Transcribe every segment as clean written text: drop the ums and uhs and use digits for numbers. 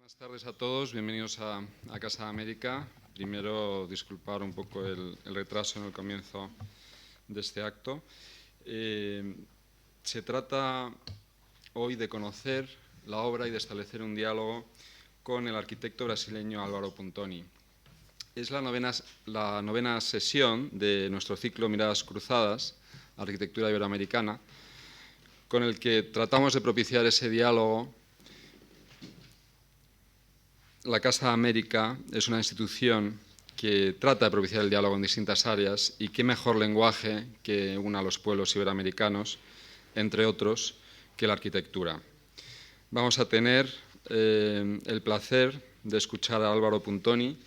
Buenas tardes a todos, bienvenidos a Casa de América. Primero, disculpar un poco el retraso en el comienzo de este acto. Se trata hoy de conocer la obra y de establecer un diálogo con el arquitecto brasileño Álvaro Puntoni. Es la novena sesión de nuestro ciclo Miradas Cruzadas, Arquitectura Iberoamericana, con el que tratamos de propiciar ese diálogo. La Casa de América es una institución que trata de propiciar el diálogo en distintas áreas, y qué mejor lenguaje que una a los pueblos iberoamericanos, entre otros, que la arquitectura. Vamos a tener el placer de escuchar a Álvaro Puntoni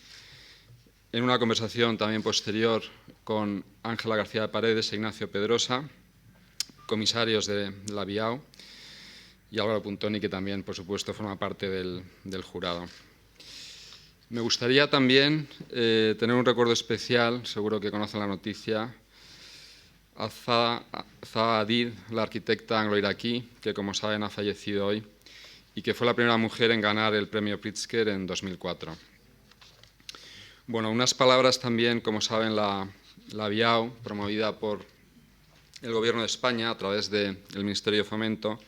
en una conversación también posterior con Ángela García de Paredes e Ignacio Pedrosa, comisarios de la BIAO, y Álvaro Puntoni, que también, por supuesto, forma parte del jurado. Me gustaría también tener un recuerdo especial, seguro que conocen la noticia, a Zaha Hadid, la arquitecta anglo-iraquí, que, como saben, ha fallecido hoy y que fue la primera mujer en ganar el premio Pritzker en 2004. Bueno, unas palabras también, como saben, la BIAO, promovida por el Gobierno de España a través del Ministerio de Fomento,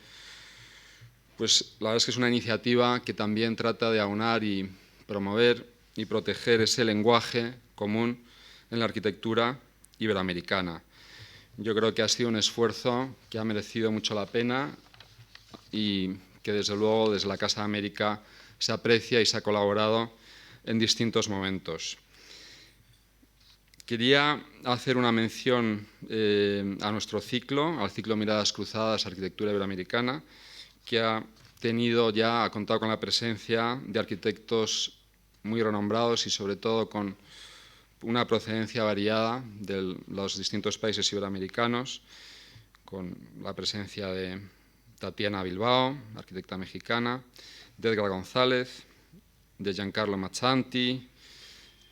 pues la verdad es que es una iniciativa que también trata de aunar y promover y proteger ese lenguaje común en la arquitectura iberoamericana. Yo creo que ha sido un esfuerzo que ha merecido mucho la pena y que, desde luego, desde la Casa de América se aprecia y se ha colaborado en distintos momentos. Quería hacer una mención a nuestro ciclo, al ciclo Miradas Cruzadas, Arquitectura Iberoamericana, que ha contado con la presencia de arquitectos muy renombrados y, sobre todo, con una procedencia variada de los distintos países iberoamericanos, con la presencia de Tatiana Bilbao, arquitecta mexicana, de Edgar González, de Giancarlo Mazzanti,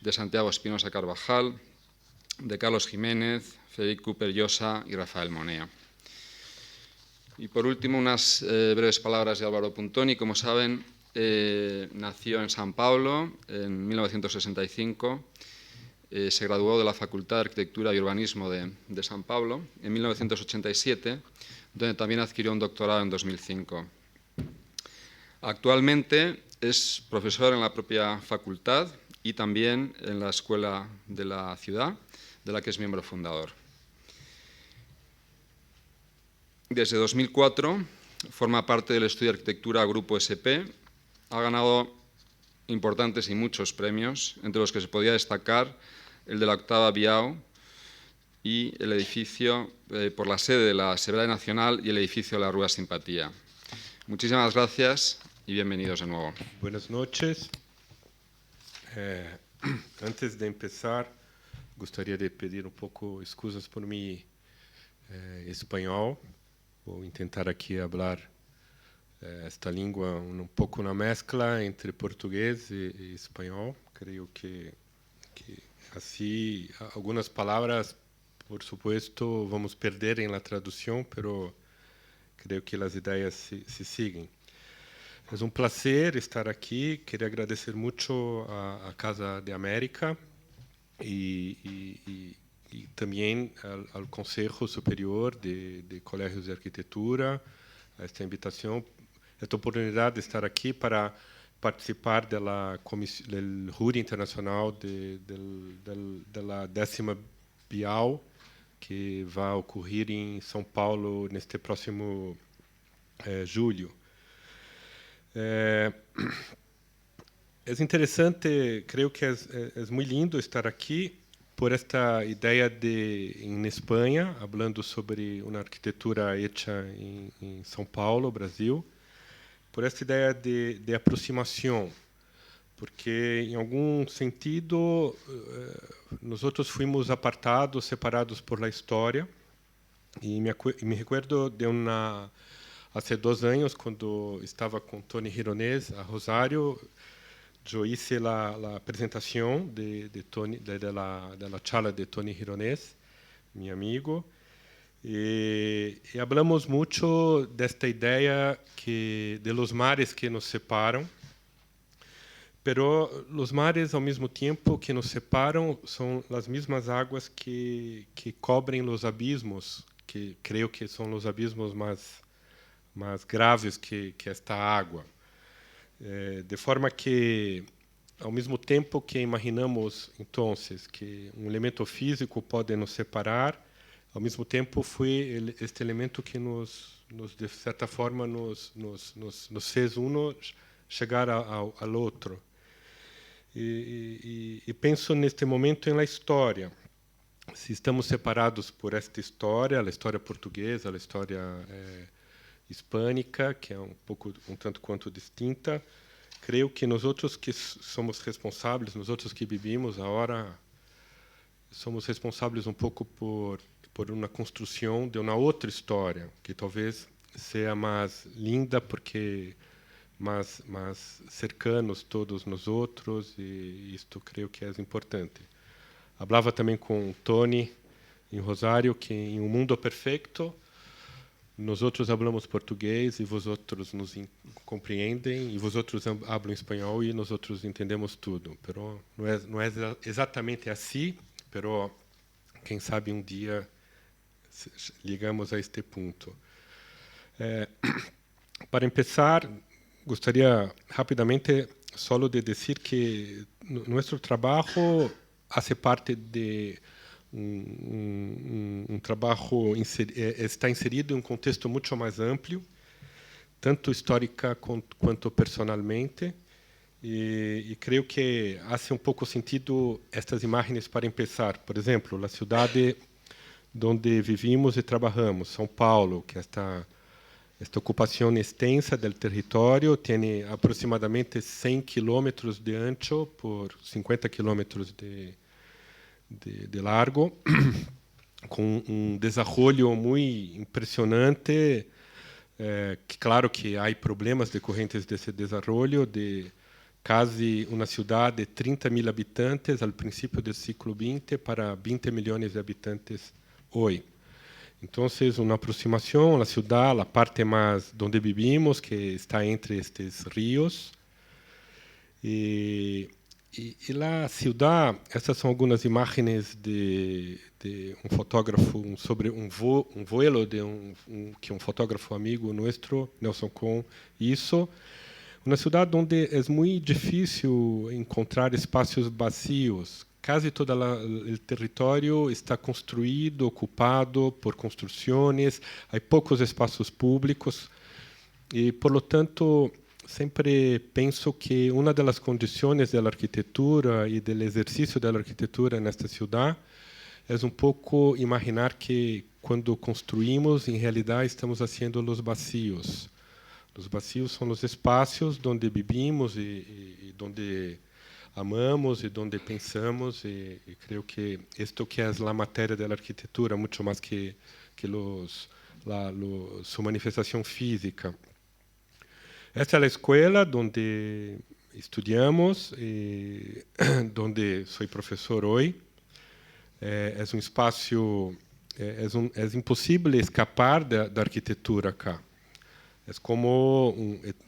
de Santiago Espinosa Carvajal, de Carlos Jiménez, Federico Cooper Llosa y Rafael Monea. Y, por último, unas breves palabras de Álvaro Puntoni. Como saben, nació en San Paulo en 1965. Se graduó de la Facultad de Arquitectura y Urbanismo de San Paulo en 1987, donde también adquirió un doctorado en 2005. Actualmente es profesor en la propia facultad y también en la Escuela de la Ciudad, de la que es miembro fundador. Desde 2004 forma parte del estudio de arquitectura Grupo SP. Ha ganado importantes y muchos premios, entre los que se podía destacar el de la octava BIAO y el edificio por la sede de la Assemblea Nacional y el edificio de la Rúa Simpatía. Muchísimas gracias y bienvenidos de nuevo. Buenas noches. Antes de empezar, gostaria de pedir pouco excusas por mi espanhol. Vou tentar aqui falar esta língua pouco na mescla entre português e espanhol. Creio que assim algumas palavras, por supuesto, vamos perder em la tradução, pero creio que as ideias se seguem. É um prazer estar aqui. Queria agradecer muito a Casa de América e também ao Conselho Superior de Colégios de Arquitetura, a esta invitação, esta oportunidade de estar aqui para participar do júri internacional da 10ª BIAO, que vai ocorrer em São Paulo neste próximo julho. É interessante, creio que é muito lindo estar aqui por esta ideia em Espanha, falando sobre uma arquitetura hecha em São Paulo, Brasil, por esta ideia de aproximação, porque, em algum sentido, nós outros fomos apartados, separados por la história, e me recuerdo de há 2 anos, quando estava com Tony Gironès a Rosário, eu hice a apresentação da charla de Tony Gironès, meu amigo, e falamos muito desta ideia de los mares que nos separam, pero os mares, ao mesmo tempo que nos separam, são as mesmas águas que cobrem os abismos, que creio que são os abismos mais graves que esta água. De forma que, ao mesmo tempo que imaginamos, então, que um elemento físico pode nos separar, ao mesmo tempo foi este elemento que de certa forma, nos fez chegar ao outro. E penso neste momento na história. Se estamos separados por esta história, a história portuguesa, a história hispânica, que é um tanto quanto distinta, creio que nós outros que somos responsáveis, nós outros que vivimos agora, somos responsáveis pouco por uma construção de uma outra história, que talvez seja mais linda porque mais cercanos todos nós outros, e isto creio que é importante. Falava também com Tony em Rosário que em um mundo perfeito nós outros falamos português e vós outros nos compreendem, e vós outros falam espanhol e nós outros entendemos tudo. Pero não é exatamente assim, pero quem sabe um dia ligamos a este ponto. Para começar, gostaria rapidamente só de dizer que nosso trabalho faz parte de trabalho está inserido em um contexto muito mais amplo, tanto histórica quanto personalmente, e creio que faz pouco sentido estas imagens para começar. Por exemplo, a cidade onde vivimos e trabalhamos, São Paulo, que esta ocupação extensa do território tem aproximadamente 100 quilômetros de ancho por 50 quilômetros de largo, com desenvolvimento muito impressionante. Que claro que há problemas decorrentes desse desenvolvimento, de quase uma cidade de 30 mil habitantes ao princípio do século XX para 20 milhões de habitantes hoje. Então, uma aproximação à cidade, a parte mais onde vivimos, que está entre estes rios. E a cidade, essas são algumas imagens de fotógrafo sobre vuelo que fotógrafo amigo nosso, Nelson Kohn, hizo. Uma cidade onde é muito difícil encontrar espaços vazios. Quase todo o território está construído, ocupado por construções, há poucos espaços públicos e, por lo tanto, sempre penso que uma das condições da arquitetura e do exercício da arquitetura nesta cidade é pouco imaginar que, quando construímos, em realidade estamos fazendo os vazios. Os vazios são os espaços onde vivimos e onde amamos e onde pensamos, e creio que isto que é a matéria da arquitetura, muito mais que sua manifestação física. Esta é a escola onde estudamos e onde sou professor hoje. É um espaço, é impossível escapar da arquitetura cá. É como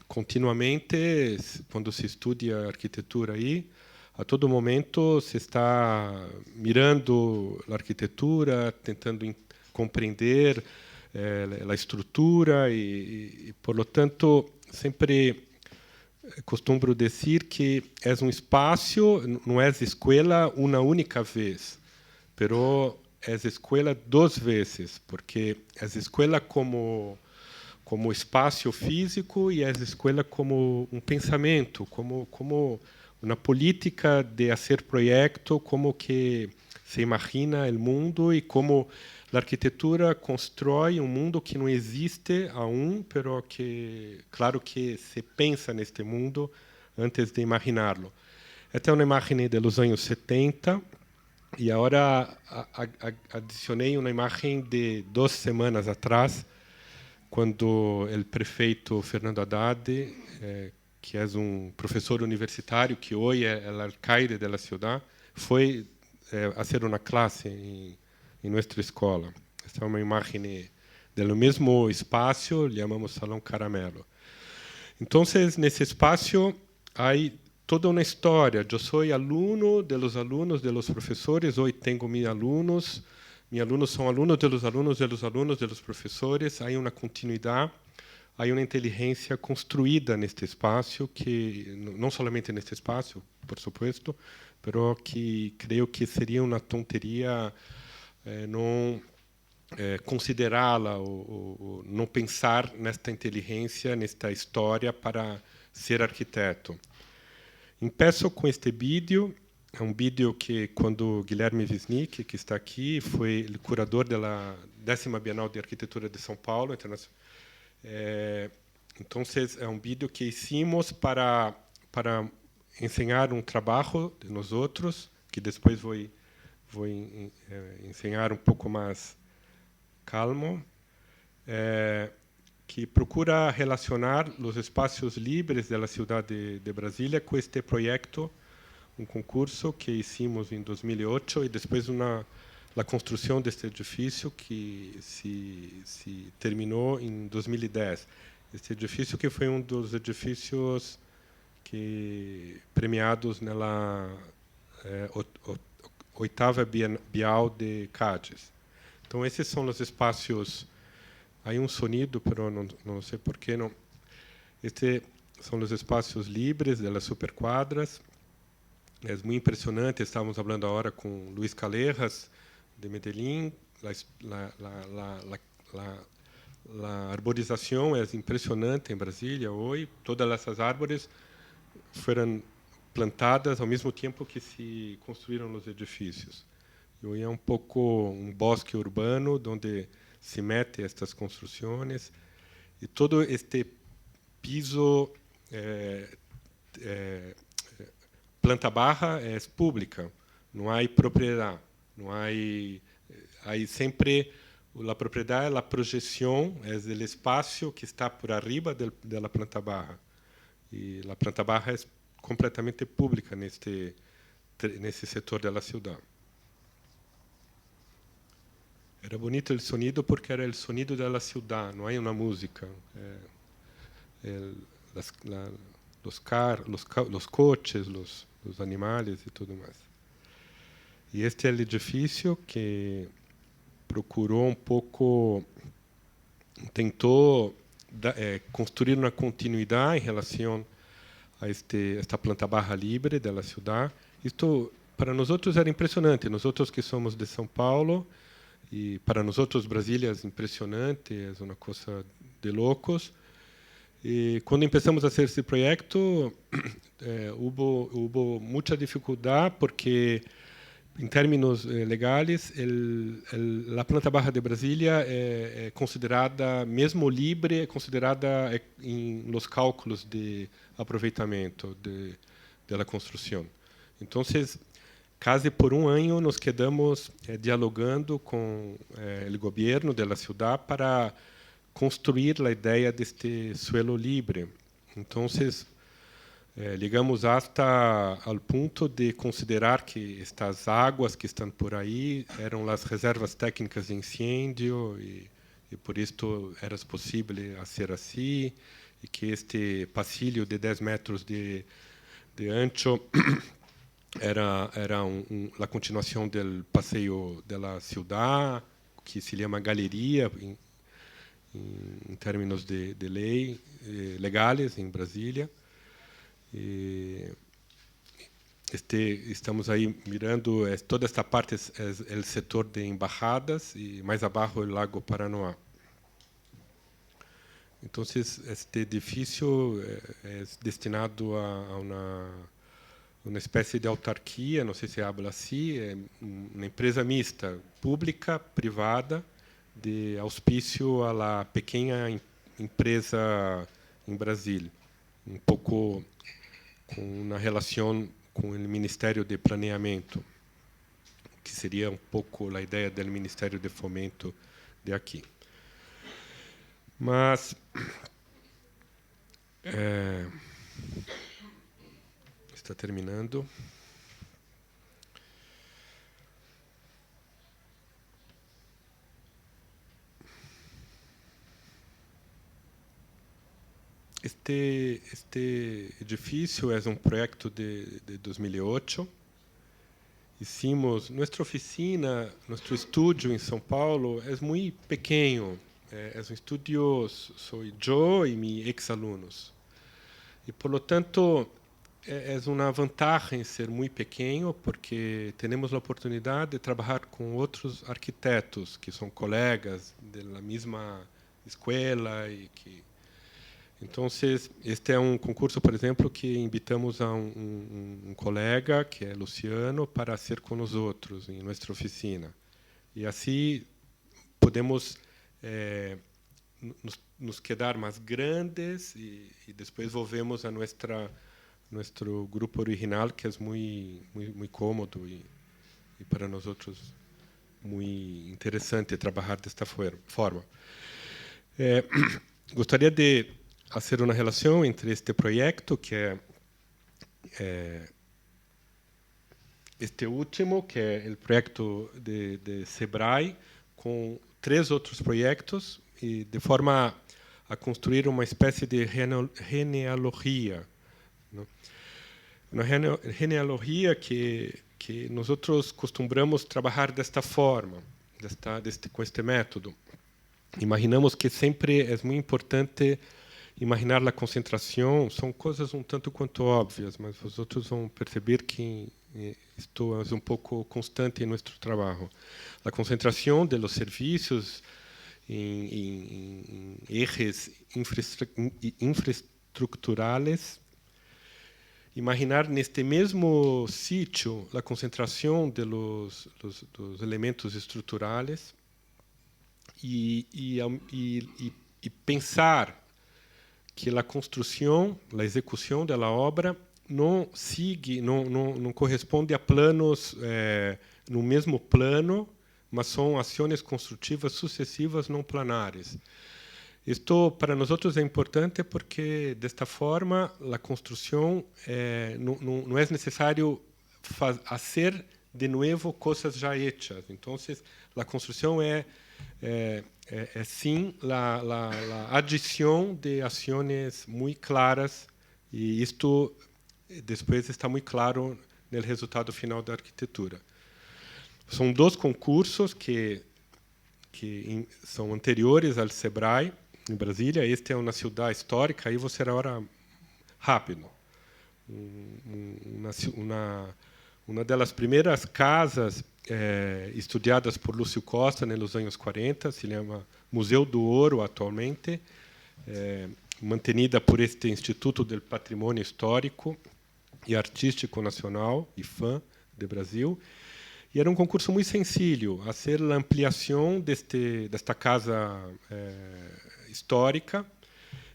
continuamente, quando se estuda arquitetura aí, a todo momento se está mirando a arquitetura, tentando compreender a estrutura e, por lo tanto, sempre costumo dizer que é um espaço, não é escola uma única vez, pero é escola duas vezes, porque é escola como espaço físico e é escola como um pensamento, como uma política de fazer projeto, como que se imagina o mundo e como a arquitetura constrói um mundo que não existe aún, pero que, claro que se pensa neste mundo antes de imaginá-lo. Esta é uma imagem dos anos 70 e agora adicionei uma imagem de 2 semanas atrás, quando o prefeito Fernando Haddad, que é um professor universitário que hoje é o alcaide da cidade, foi a fazer uma classe em nossa escola. Esta é uma imagem do mesmo espaço, chamamos Salão Caramelo. Então, nesse espaço, há toda uma história. Eu sou aluno dos alunos dos professores. Hoje tenho meus alunos. Meus alunos são alunos dos alunos dos alunos dos professores. Há uma continuidade, há uma inteligência construída neste espaço, que não somente neste espaço, por supuesto, mas que creio que seria uma tonteria não considerá-la ou não pensar nesta inteligência, nesta história para ser arquiteto. Começo com este vídeo. É um vídeo que, quando Guilherme Wisnik, que está aqui, foi o curador da 10ª Bienal de Arquitetura de São Paulo. Então, é um vídeo que hicimos para ensinar um trabalho de nós outros, que depois vou ensinar um pouco mais calmo, que procura relacionar os espaços livres da cidade de Brasília com este projeto, um concurso que hicimos em 2008 e depois a construção deste edifício que se terminou em 2010. Este edifício que foi um dos edifícios que premiados na 8ª Bial de Cádiz. Então, esses são os espaços. Há um sonido, mas não sei por que não. Estes são os espaços livres das superquadras. É muito impressionante. Estávamos falando agora com Luiz Calejas, de Medellín. A arborização é impressionante em Brasília hoje. Todas essas árvores foram plantadas ao mesmo tempo que se construíram os edifícios. E hoje é um pouco um bosque urbano onde se mete estas construções e todo este piso planta barra é pública, não há propriedade, não há sempre a propriedade, a projeção é o espaço que está por arriba da planta barra e a planta barra é completamente pública nesse setor da cidade. Era bonito o sonido porque era o sonido da cidade, não é uma música. Os coches, os animais e tudo mais. E este é o edifício que procurou um pouco, tentou construir uma continuidade em relação a esta planta barra livre da cidade. Isto, para nós outros, era impressionante. Nós outros que somos de São Paulo, e para nós outros Brasília é impressionante, é uma coisa de loucos. E quando começamos a fazer esse projeto, houve muita dificuldade porque, em termos legais, a planta barra de Brasília é considerada, mesmo livre, é considerada nos cálculos de aproveitamento da construção. Então, quase por um ano nos quedamos dialogando com o governo da cidade para construir a ideia deste suelo livre. Então, ligamos hasta ao ponto de considerar que estas águas que estão por aí eram as reservas técnicas de incêndio e por isso era possível fazer assim, e que este passilho de 10 metros de ancho era a continuação do passeio da cidade, que se chama galeria em termos de lei legais em Brasília. E estamos aí mirando toda esta parte é o setor de embaixadas e mais abaixo o Lago Paranoá. Então, este edifício é destinado a uma espécie de autarquia, não sei se habla assim, é uma empresa mista, pública, privada, de auspício à pequena empresa em Brasília, um pouco com uma relação com o Ministério de Planeamento, que seria um pouco a ideia do Ministério de Fomento de aqui. Mas está terminando. este edifício é um projeto de 2008. Hicimos nossa oficina, nosso estúdio em São Paulo é muito pequeno. É um estúdio, sou eu e meus ex-alunos. E, por lo tanto, é uma vantagem ser muito pequeno, porque temos a oportunidade de trabalhar com outros arquitetos que são colegas da mesma escola e que. Então, este é um concurso, por exemplo, que invitamos a um colega, que é Luciano, para ser com nós outros em nossa oficina. E assim podemos nos quedar mais grandes e depois volvemos a nosso grupo original, que é muito cômodo e para nós outros muito interessante trabalhar desta forma. Gostaria de fazer uma relação entre este projeto, que é este último, que é o projeto de Sebrae, com 3 outros projetos, e de forma a construir uma espécie de genealogia. Uma genealogia que nós costumamos trabalhar desta forma, com este método. Imaginamos que sempre é muito importante imaginar a concentração. São coisas um tanto quanto óbvias, mas os outros vão perceber que isto é um pouco constante em nosso trabalho. A concentração de los serviços em ejes infraestruturais. Imaginar neste mesmo sítio a concentração dos elementos estruturais e pensar que a construção, a execução da obra não corresponde a planos no mesmo plano, mas são ações construtivas sucessivas não planares. Isto para nós é importante porque desta forma a construção não é necessário fazer de novo coisas já hechas. Então, a construção é sim a adição de ações muito claras, e isto depois está muito claro no resultado final da arquitetura. São 2 concursos que são anteriores ao Sebrae em Brasília. Este é uma cidade histórica, aí você era hora rápido. Uma das primeiras casas estudadas por Lúcio Costa nos anos 40, se chama Museu do Ouro atualmente, mantenida por este Instituto do Patrimônio Histórico e Artístico Nacional, IFAM, de Brasil. E era um concurso muito sencillo, a ser a ampliação desta casa histórica,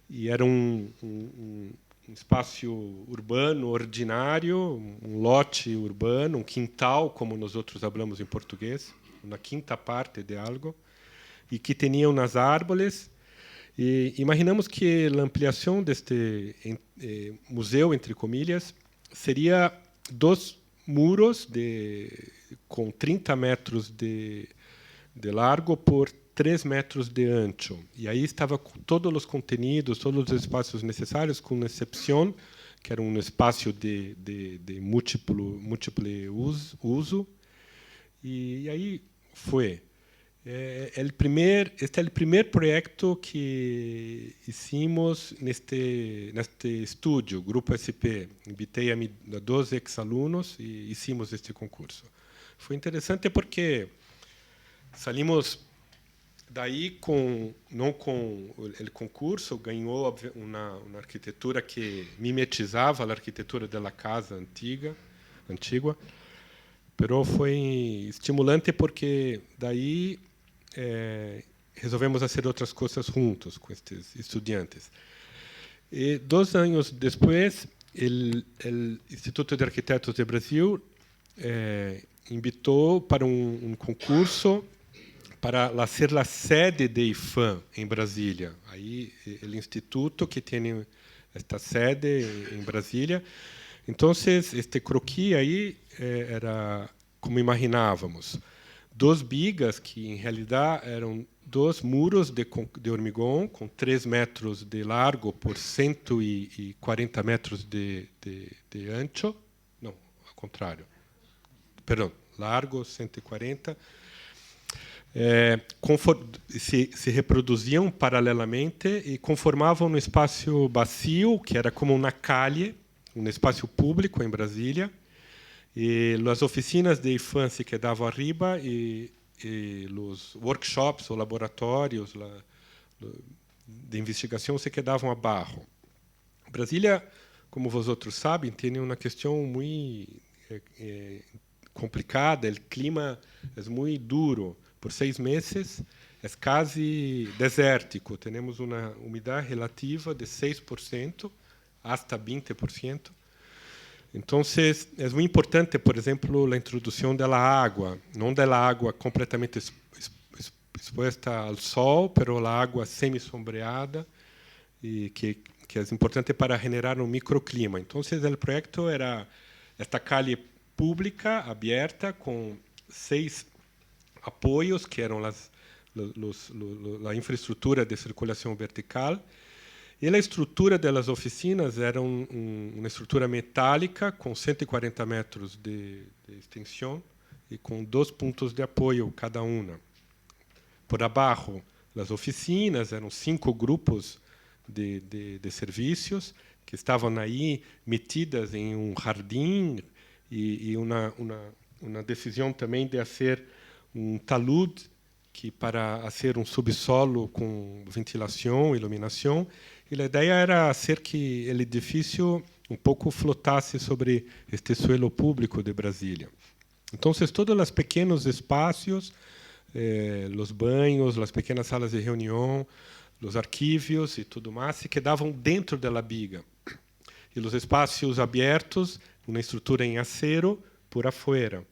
e era um espaço urbano ordinário, um lote urbano, um quintal, como nós outros falamos em português, uma quinta parte de algo, e que tinha umas árvores. E imaginamos que a ampliação deste museu, entre comillas, seria 2 muros com 30 metros de largo por 3 metros de ancho. E aí estava todos os contenidos, todos os espaços necessários, com exceção que era um espaço de múltiplo uso. E aí foi. Este é o primeiro projeto que hicimos neste estúdio, Grupo SP. Invitei a 12 ex-alunos e hicimos este concurso. Foi interessante porque saímos daí não com o concurso, ganhou uma arquitetura que mimetizava a arquitetura da casa antiga, mas foi estimulante porque daí resolvemos fazer outras coisas juntos com estes estudantes. E 2 anos depois, o Instituto de Arquitetos de Brasil invitou para um concurso para ser a sede de IFAM em Brasília. Aí o instituto que tem esta sede em Brasília. Então, este croquis aí era como imaginávamos. 2 bigas, que em realidade eram 2 muros de hormigão, com 3 metros de largo por 140 metros de ancho. Não, ao contrário. Perdão, largo, 140. Se reproduziam paralelamente e conformavam um espaço vazio, que era como uma calle, um espaço público em Brasília. E as oficinas de infância quedavam arriba e os workshops ou laboratórios de investigação se quedavam abaixo. Brasília, como vocês sabem, tem uma questão muito complicada. O clima é muito duro. Por 6 meses é quase desértico. Temos uma umidade relativa de 6%, até 20%. Então, é muito importante, por exemplo, a introdução da água, não da água completamente exposta ao sol, mas a água semi-sombreada, e que é importante para generar um microclima. Então, o projeto era esta calle pública, aberta, com 6 apoios, que eram a infraestrutura de circulação vertical. E a estrutura das oficinas era uma estrutura metálica com 140 metros de extensão e com 2 pontos de apoio cada uma. Por abaixo, as oficinas eram 5 grupos de serviços que estavam aí metidas em um jardim e uma decisão também de fazer um talud para fazer um subsolo com ventilação, iluminação. E a ideia era ser que o edifício um pouco flotasse sobre este suelo público de Brasília. Então, todos os pequenos espaços, os banhos, as pequenas salas de reunião, os arquívios e tudo mais, se quedavam dentro da biga. E os espaços abertos, uma estrutura em acero, por afuera,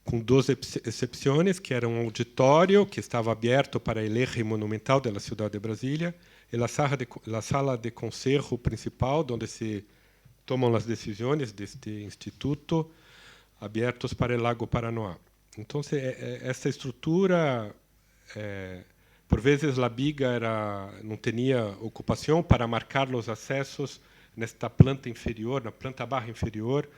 com 2 exceções, que era um auditório que estava aberto para o eje monumental da cidade de Brasília, e a sala de conselho principal, onde se tomam as decisões deste instituto, abertos para o Lago Paranoá. Então, essa estrutura, por vezes, a biga não tinha ocupação para marcar os acessos nesta planta inferior, na planta baixa inferior,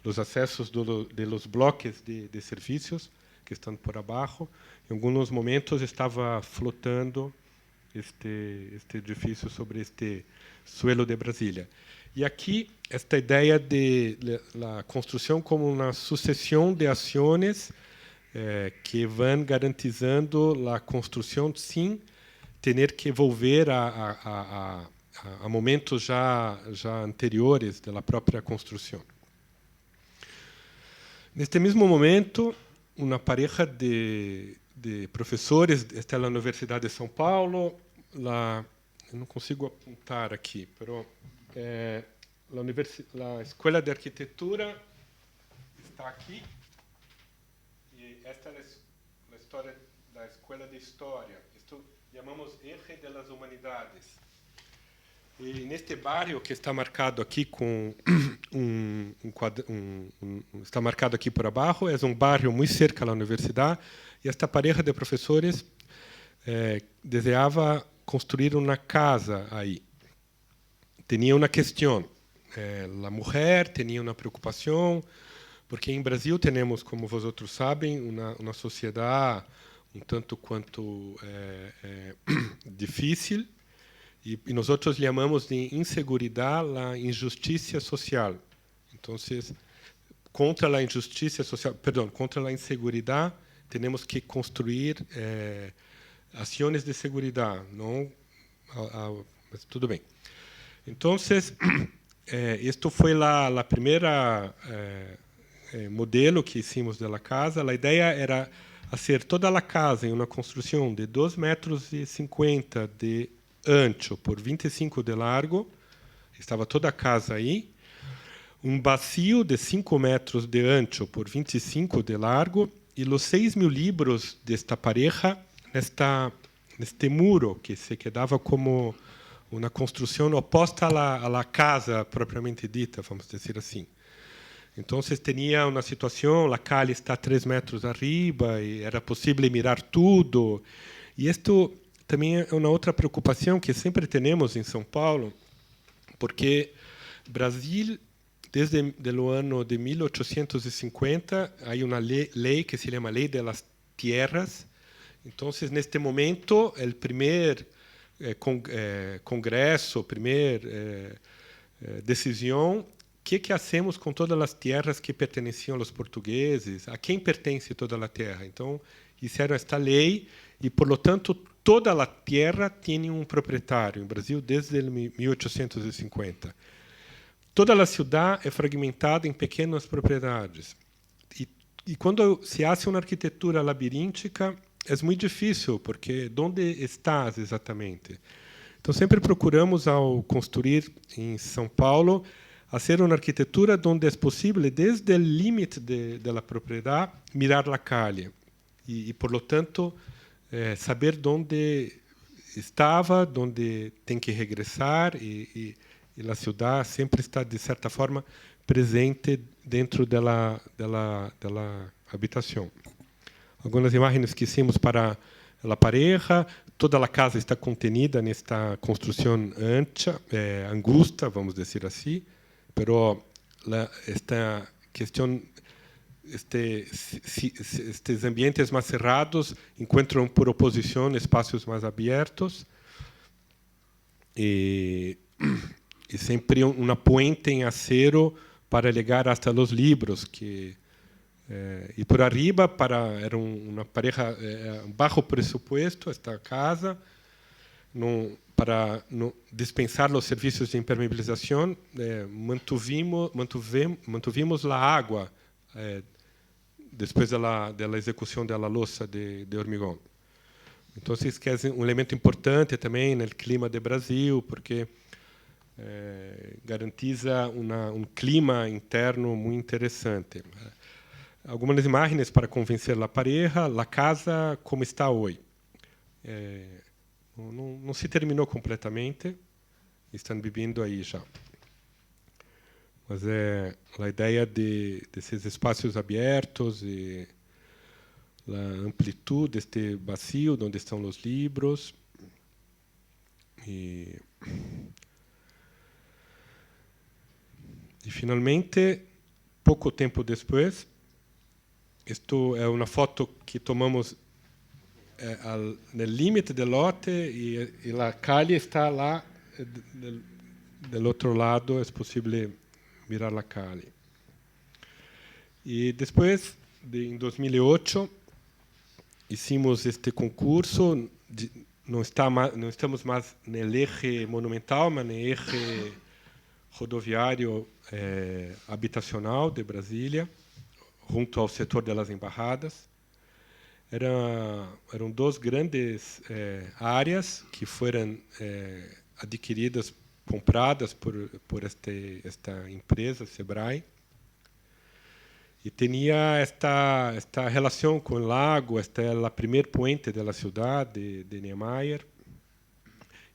os acessos de los bloques de serviços que estão por abaixo. Em alguns momentos estava flotando este edifício sobre este suelo de Brasília. E aqui esta ideia de la construção como uma sucessão de ações que vão garantizando a construção sem ter que volver a momentos já anteriores da própria construção. Neste mesmo momento, uma pareja de professores está na Universidade de São Paulo. Eu não consigo apontar aqui, mas a Escola de Arquitetura está aqui. E esta é a história da Escola de História. Isto chamamos Eje de las Humanidades. E neste bairro que está marcado aqui com está marcado aqui por abaixo, é um bairro muito cerca da universidade, e esta pareja de professores desejava construir uma casa aí. Tinha uma questão. A mulher tinha uma preocupação, porque em Brasil temos, como vocês sabem, uma sociedade um tanto quanto difícil. E nós chamamos de inseguridade a injustiça social. Então, contra a injustiça social, contra a inseguridade, temos que construir ações de segurança. Não, mas tudo bem. Então, isto foi a primeira modelo que hicimos da casa. A ideia era fazer toda a casa em uma construção de 2,50 metros de ancho por 25 de largo, estava toda a casa aí, um vazio de 5 metros de ancho por 25 de largo, e os 6.000 livros desta pareja neste muro, que se quedava como uma construção oposta à casa propriamente dita, vamos dizer assim. Então, tinha uma situação, a calle está 3 metros arriba e era possível mirar tudo. E isto também é uma outra preocupação que sempre temos em São Paulo, porque Brasil, desde o ano de 1850, há uma lei que se chama Lei das Tierras. Então, neste momento, o primeiro congresso, a primeira decisão, que hacemos com todas as terras que pertenciam aos portugueses? A quem pertence toda a terra? Então, fizeram esta lei e, por lo tanto, toda a terra tem um proprietário no Brasil desde 1850. Toda a cidade é fragmentada em pequenas propriedades. E quando se faz uma arquitetura labiríntica, é muito difícil, porque onde estás exatamente? Então, sempre procuramos, ao construir em São Paulo, fazer uma arquitetura onde é possível, desde o limite da propriedade, mirar a calle. E, por lo tanto, saber onde estava, onde tem que regressar, e a cidade sempre está, de certa forma, presente dentro da habitação. Algumas imagens que hicimos para a pareja. Toda a casa está contenida nesta construção angusta, vamos dizer assim, pero esta questão, estes ambientes mais cerrados encontram por oposição espaços mais abertos e sempre uma puente em acero para chegar até os livros que e por arriba era uma pareja baixo presupuesto esta casa para dispensar os serviços de impermeabilização, mantuvimos a água depois da execução da louça de hormigão. Então, isso é um elemento importante também no clima do Brasil, porque garantiza um clima interno muito interessante. Algumas imagens para convencer a pareja, a casa como está hoje. Não se terminou completamente, estão vivendo aí já. Mas a ideia desses espaços abertos e a amplitude deste vazio, onde estão os livros. E finalmente, pouco tempo depois, isto é uma foto que tomamos no limite do lote e a calle está lá do outro lado, é possível mirar a calle. E depois, em 2008, hicimos este concurso. Não estamos mais no eixo monumental, mas no eixo rodoviário habitacional de Brasília, junto ao setor das embaixadas. Eram duas grandes áreas que foram adquiridas, compradas por esta empresa, Sebrae. E tinha esta relação com o lago, esta é a primeira puente da cidade de Niemeyer,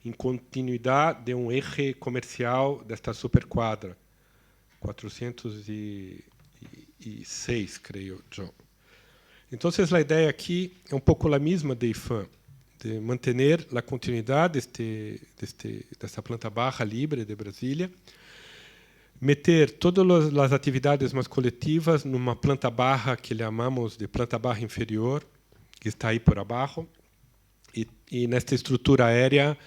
em continuidade de um eixo comercial desta superquadra, 406, creio eu. Então, a ideia aqui é um pouco a mesma de IFAM, de manter a continuidade dessa planta barra livre de Brasília, meter todas as atividades mais coletivas numa planta barra que chamamos de planta barra inferior, que está aí por abaixo, e nesta estrutura aérea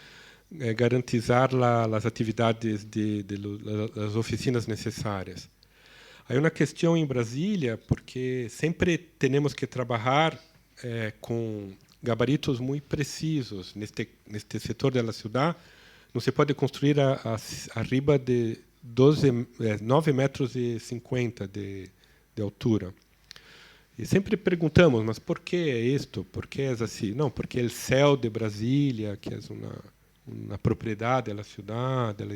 garantizar as atividades das oficinas necessárias. Há uma questão em Brasília, porque sempre temos que trabalhar com gabaritos muito precisos. Neste setor da cidade, não se pode construir arriba de 9,50 metros de altura. E sempre perguntamos, mas por que isto? Por que é assim? Não, porque o céu de Brasília, que é uma propriedade da cidade, a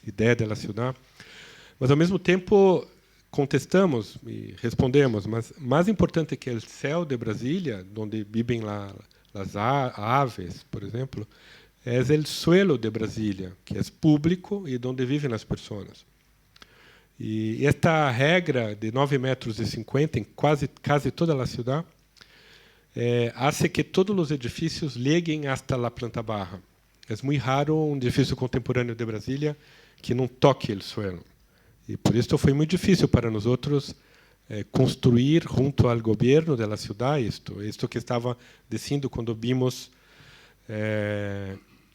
ideia da cidade. Mas, ao mesmo tempo, contestamos e respondemos, mas mais importante que o céu de Brasília, onde vivem as aves, por exemplo, é o suelo de Brasília, que é público e onde vivem as pessoas. E esta regra de 9,50 metros em quase toda a cidade hace que todos os edifícios liguem hasta a planta baja. É muito raro um edifício contemporâneo de Brasília que não toque o suelo. E por isso foi muito difícil para nós construir junto ao governo da cidade isto que estava dizendo quando vimos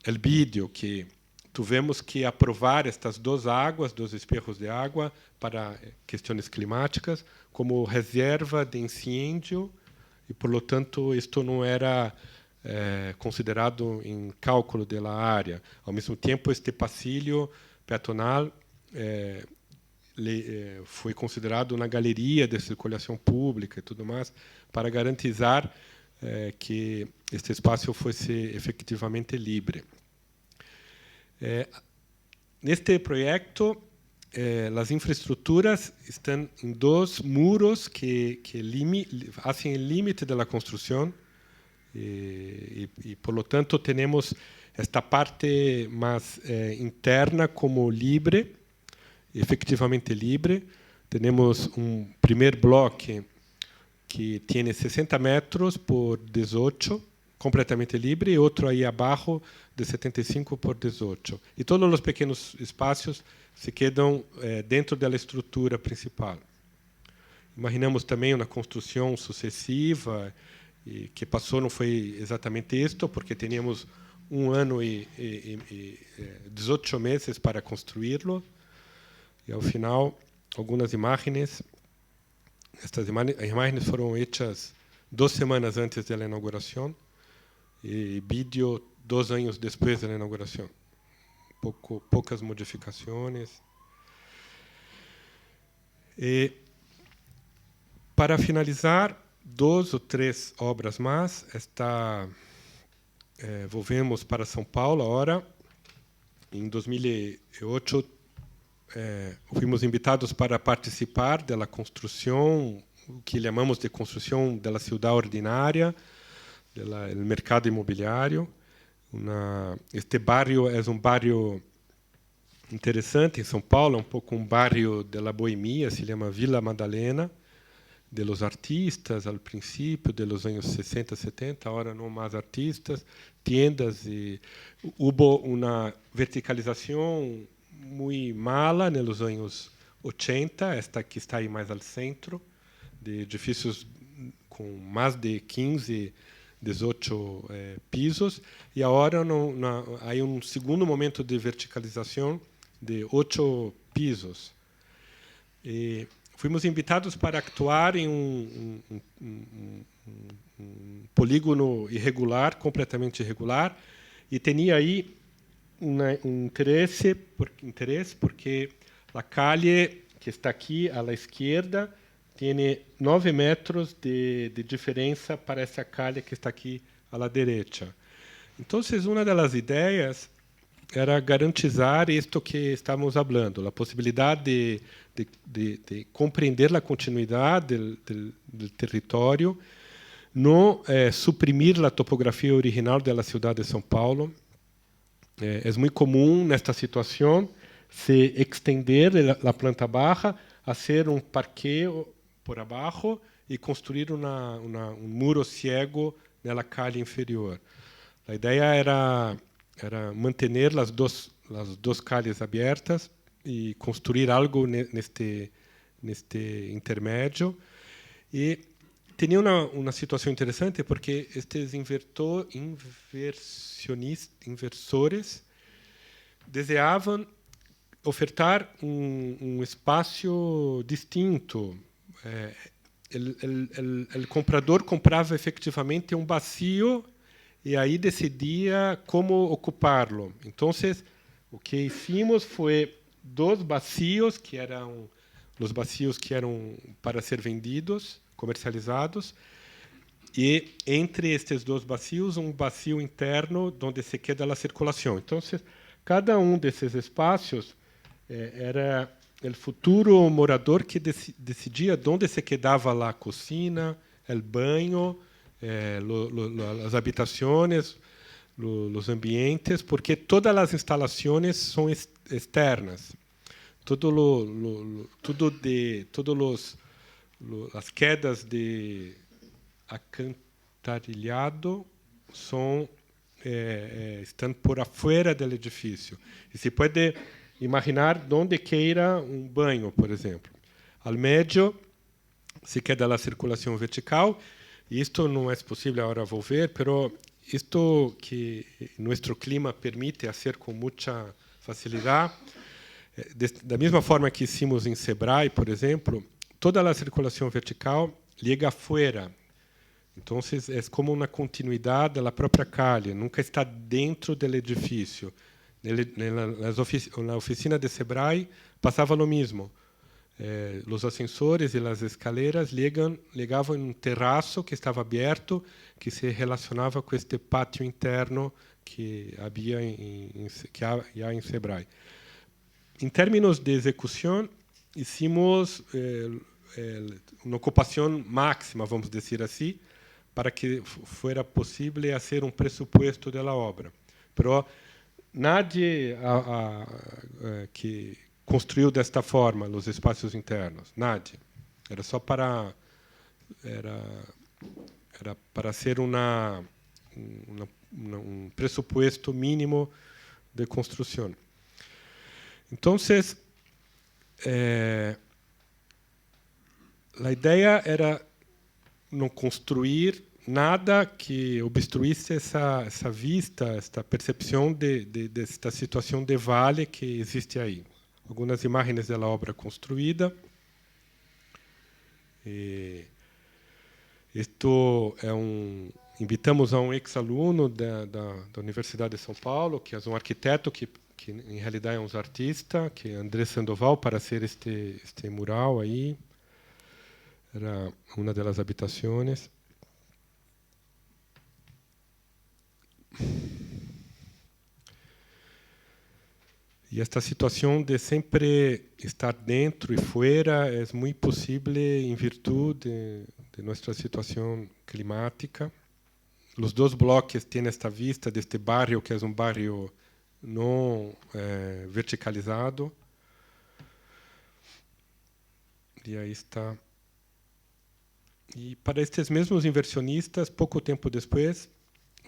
o vídeo, que tivemos que aprovar estas duas espejos de água para questões climáticas como reserva de incêndio, e por lo tanto isto não era considerado em cálculo da área. Ao mesmo tempo, este passeio peatonal foi considerado uma galeria de circulação pública e tudo mais, para garantizar que este espaço fosse efetivamente livre. Neste projeto, as infraestruturas estão em dois muros que fazem o limite da construção, e por lo tanto temos esta parte mais interna como livre, efectivamente livre. Temos primeiro bloco que tem 60 metros por 18, completamente livre, e outro aí abaixo de 75 por 18. E todos os pequenos espaços se quedam dentro da estrutura principal. Imaginamos também uma construção sucessiva, e que passou não foi exatamente isto, porque tínhamos 1 ano e 18 meses para construí-lo. E, ao final, algumas imagens. Estas imagens foram feitas 2 semanas antes da inauguração e vídeo 2 anos depois da inauguração. Poucas modificações. E, para finalizar, 2 ou 3 obras mais. Volvemos para São Paulo agora. Em 2008, fomos invitados para participar da construção, o que chamamos de construção da cidade ordinária, do mercado imobiliário. Este bairro é bairro interessante em São Paulo, é pouco bairro da boemia, se chama Vila Madalena, de los artistas, ao princípio dos anos 60, 70, agora não mais artistas, tiendas, e houve uma verticalização muito mala nos anos 80, esta que está aí mais ao centro, de edifícios com mais de 15, 18 pisos, e agora há segundo momento de verticalização de 8 pisos. E fomos invitados para actuar em polígono irregular, completamente irregular, e tinha aí interesse porque a calle que está aqui à esquerda tem 9 metros de diferença para essa calle que está aqui à direita. Então, uma das ideias era garantizar isto que estamos falando, a possibilidade de compreender a continuidade do território, não suprimir a topografia original da cidade de São Paulo. É muito comum nesta situação se extender a planta baixa a ser parqueo por abaixo e construir muro ciego na calle inferior. A ideia era manter as duas calles abertas e construir algo neste intermédio. E tinha uma situação interessante, porque estes inversores desejavam ofertar espaço distinto. O comprador comprava efetivamente vazio e aí decidia como ocupá-lo. Então, o que fizemos foi 2 vazios que eram para ser vendidos, comercializados, e entre estes 2 vazios, vazio interno onde se queda a circulação. Então, cada desses espaços era o futuro morador que decidia onde se quedava a cozinha, o banho, as habitações, os ambientes, porque todas as instalações são externas. as quedas de acantarilhado estão por afuera do edifício. E se pode imaginar onde queira banho, por exemplo. Al medio se queda a circulação vertical, e isto não é possível agora vou ver, mas isto que nosso clima permite fazer com muita facilidade. Da mesma forma que hicimos em Sebrae, por exemplo, toda a circulação vertical liga afuera. Então, é como uma continuidade da própria calle, nunca está dentro do edifício. Na oficina de Sebrae passava o mesmo. Os ascensores e as escaleras ligavam em terraço que estava aberto, que se relacionava com este pátio interno que havia em Sebrae. Em termos de execução, hicimos uma ocupação máxima, vamos dizer assim, para que fosse possível fazer um pressuposto da obra. Mas nadie que construiu desta forma os espaços internos, nadie. Era só para ser um pressuposto mínimo de construção. Então, a ideia era não construir nada que obstruísse essa vista, esta percepção desta situação de vale que existe aí. Algumas imagens da obra construída. Invitamos a ex-aluno da Universidade de São Paulo, que é um arquiteto que em realidade é um artista, que é André Sandoval, para fazer este mural aí. Era uma das habitações. E esta situação de sempre estar dentro e fora é muito possível em virtude de nossa situação climática. Os dois blocos têm esta vista deste bairro, que é um bairro não verticalizado. E aí está. E para estes mesmos inversionistas, pouco tempo depois,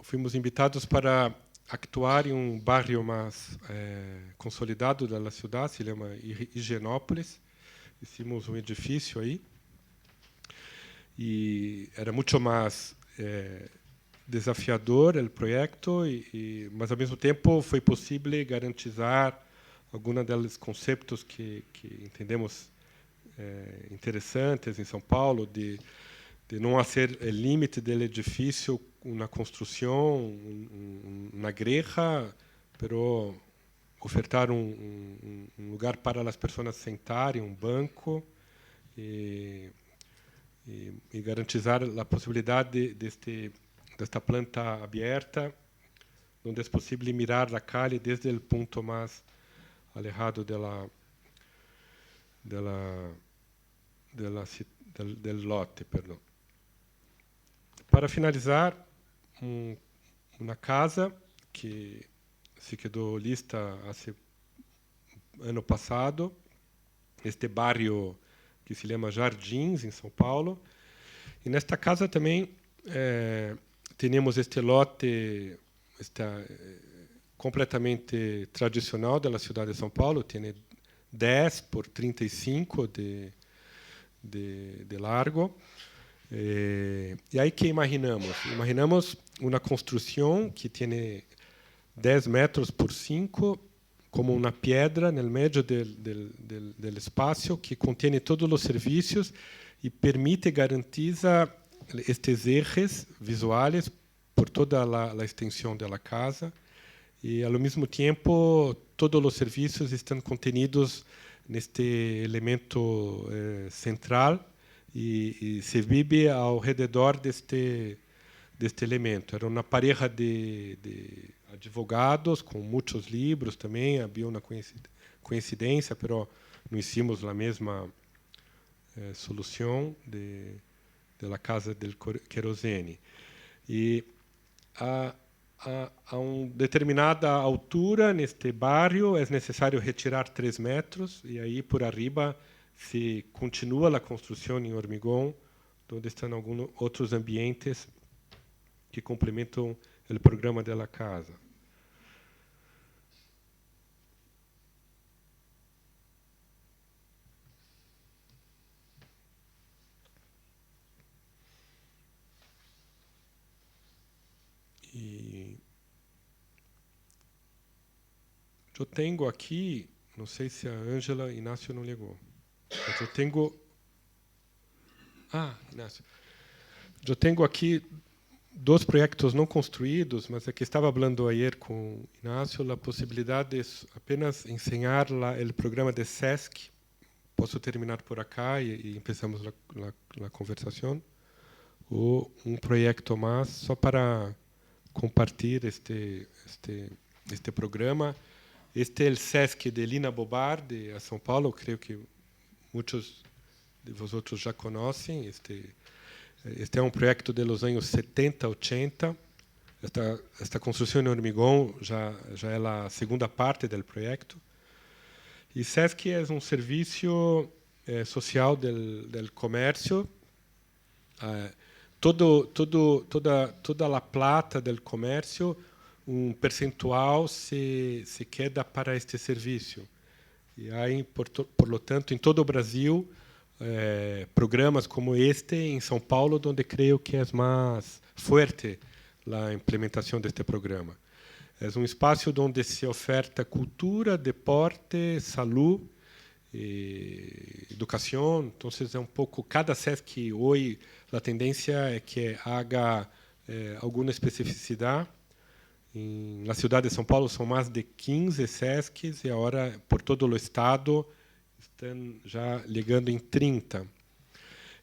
fomos invitados para actuar em um bairro mais consolidado da cidade, se chama Higienópolis. Hicimos um edifício aí. E era muito mais desafiador o projeto, mas ao mesmo tempo foi possível garantizar alguns dos conceitos que entendemos interessantes em São Paulo, de não ser o limite do edifício uma construção, uma grelha, pero ofertar um lugar para as pessoas sentarem, um banco, e garantizar a possibilidade desta planta aberta, onde é possível mirar a calle desde o ponto mais alejado del lote, perdão. Para finalizar, uma casa que se quedou lista ano passado, este bairro que se chama Jardins, em São Paulo. E nesta casa também temos este lote completamente tradicional da cidade de São Paulo, tem 10 por 35 de largo. E aí que imaginamos? Imaginamos uma construção que tem 10 metros por 5, como uma pedra no meio do espaço, que contém todos os serviços e permite garantiza estes ejes visuais por toda a extensão da casa. E, ao mesmo tempo, todos os serviços estão contenidos neste elemento central, e se vive ao redor deste elemento. Era uma pareja de advogados com muitos livros também, havia uma coincidência, mas não hicimos a mesma solução da casa del querosene. E a uma determinada altura neste bairro é necessário retirar 3 metros e aí por arriba se continua a construção em hormigão, onde estão alguns outros ambientes que complementam o programa da casa. E eu tenho aqui, não sei se a Ângela, Inácio não ligou, mas eu tenho... Inácio. Eu tenho aqui 2 projetos não construídos, mas é que estava falando ayer com o Inácio a possibilidade de apenas ensinar o programa de SESC. Posso terminar por acá e começamos a conversação. Ou um projeto mais só para compartilhar este programa. Este é o SESC de Lina Bobardi, a São Paulo. Creio que muitos de vocês já conhecem. Este é um projeto dos anos 70, 80. Esta construção em hormigão já é a segunda parte do projeto. E SESC é um serviço social do comércio. Toda a plata do comércio, um percentual se queda para este serviço. E há, por lo tanto, em todo o Brasil, programas como este em São Paulo, onde creio que é mais forte a implementação deste programa. É um espaço onde se oferta cultura, deporte, saúde, educação. Então, é um pouco cada SESC hoje a tendência é que haja alguma especificidade. Na cidade de São Paulo são mais de 15 SESCs e agora por todo o estado estão já ligando em 30.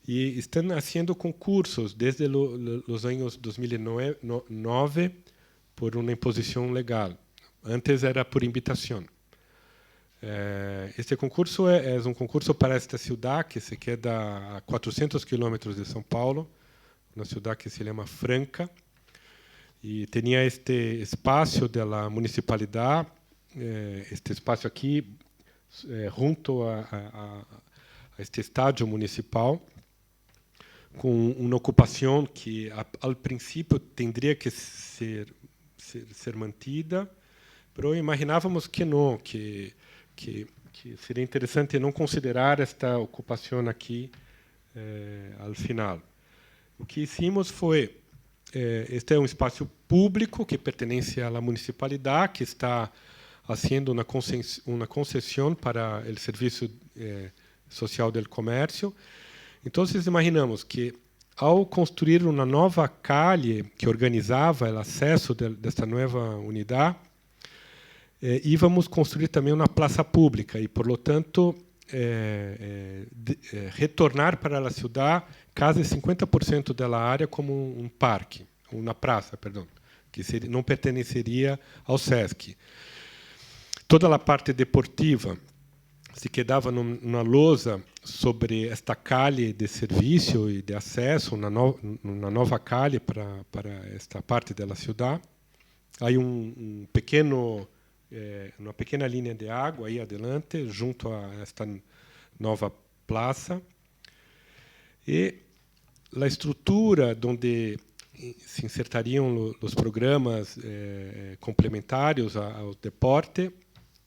E estão fazendo concursos desde os anos 2009 por uma imposição legal. Antes era por invitação. Este concurso é um concurso para esta cidade que se queda a 400 quilômetros de São Paulo, uma cidade que se chama Franca, e tinha este espaço da municipalidade, este espaço aqui, junto a este estádio municipal, com uma ocupação que, ao princípio, teria que ser mantida, mas imaginávamos que não, que seria interessante não considerar esta ocupação aqui ao final. O que hicimos foi, este é um espaço público que pertence à municipalidade, que está fazendo uma concessão para o serviço social do comércio. Então, imaginamos que, ao construir uma nova calle que organizava o acesso desta nova unidade, íamos construir também uma praça pública e, por lo tanto, retornar para a cidade quase 50% da área como um parque, uma praça, perdão, que não pertenceria ao SESC. Toda a parte deportiva se quedava numa lousa sobre esta calle de serviço e de acesso, uma nova calle para esta parte da cidade. Há uma pequena linha de água aí adelante, junto a esta nova praça. E a estrutura onde se insertariam os programas complementares ao deporte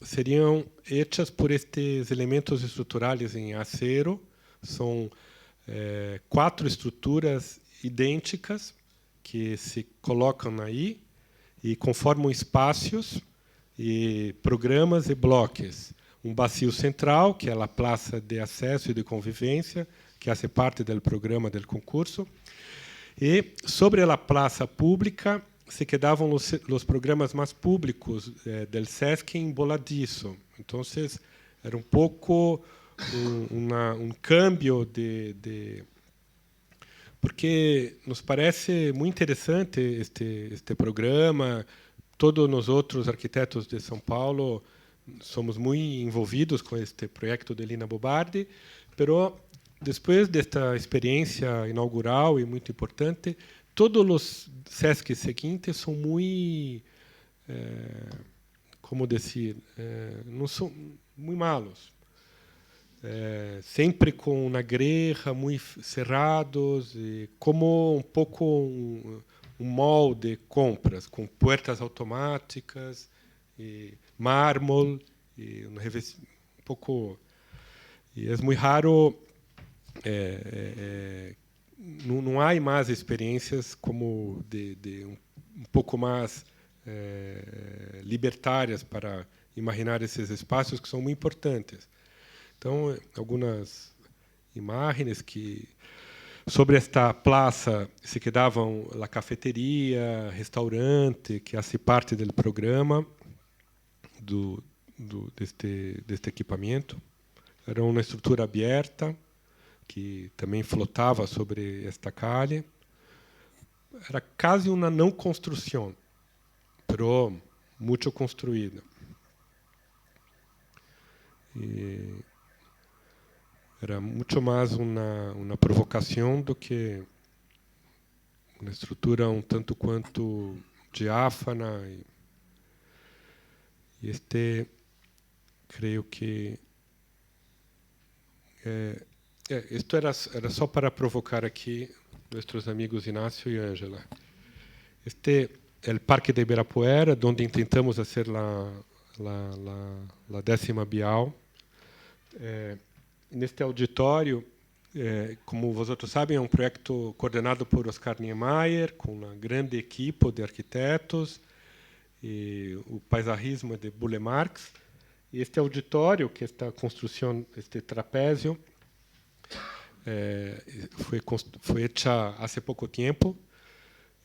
seriam hechas por estes elementos estruturais em acero. São 4 estruturas idênticas que se colocam aí e conformam espaços e programas e blocos. Um bacio central, que é a praça de acesso e de convivência, que faz parte do programa do concurso. E sobre a praça pública se quedavam os programas mais públicos do SESC emboladiço. Então, era um pouco um câmbio porque nos parece muito interessante este programa. Todos nós outros arquitetos de São Paulo somos muito envolvidos com este projeto de Lina Bobardi, mas depois desta experiência inaugural e muito importante, todos os SESC seguintes são muito, como dizer, não são muito malos. Sempre com uma grelha, muito cerrados, e como um pouco um mall de compras, com portas automáticas, e mármore, e um pouco. E é muito raro. Não há mais experiências como de um pouco mais libertárias para imaginar esses espaços que são muito importantes. Então, algumas imagens que sobre esta praça se quedavam a cafeteria, restaurante, que faz parte do programa deste equipamento. Era uma estrutura aberta que também flotava sobre esta calha. Era quase uma não construção, mas muito construída. E era muito mais uma provocação do que uma estrutura um tanto quanto diáfana. E este, creio que isto era só para provocar aqui nossos amigos Inácio e Ângela. Este é o Parque de Ibirapuera, onde tentamos fazer a 10ª Bial. Neste auditório, como vocês sabem, é um projeto coordenado por Oscar Niemeyer, com uma grande equipe de arquitetos, e o paisagismo de Burle Marx. E este auditório, que esta construção, este trapézio, foi hecha há pouco tempo,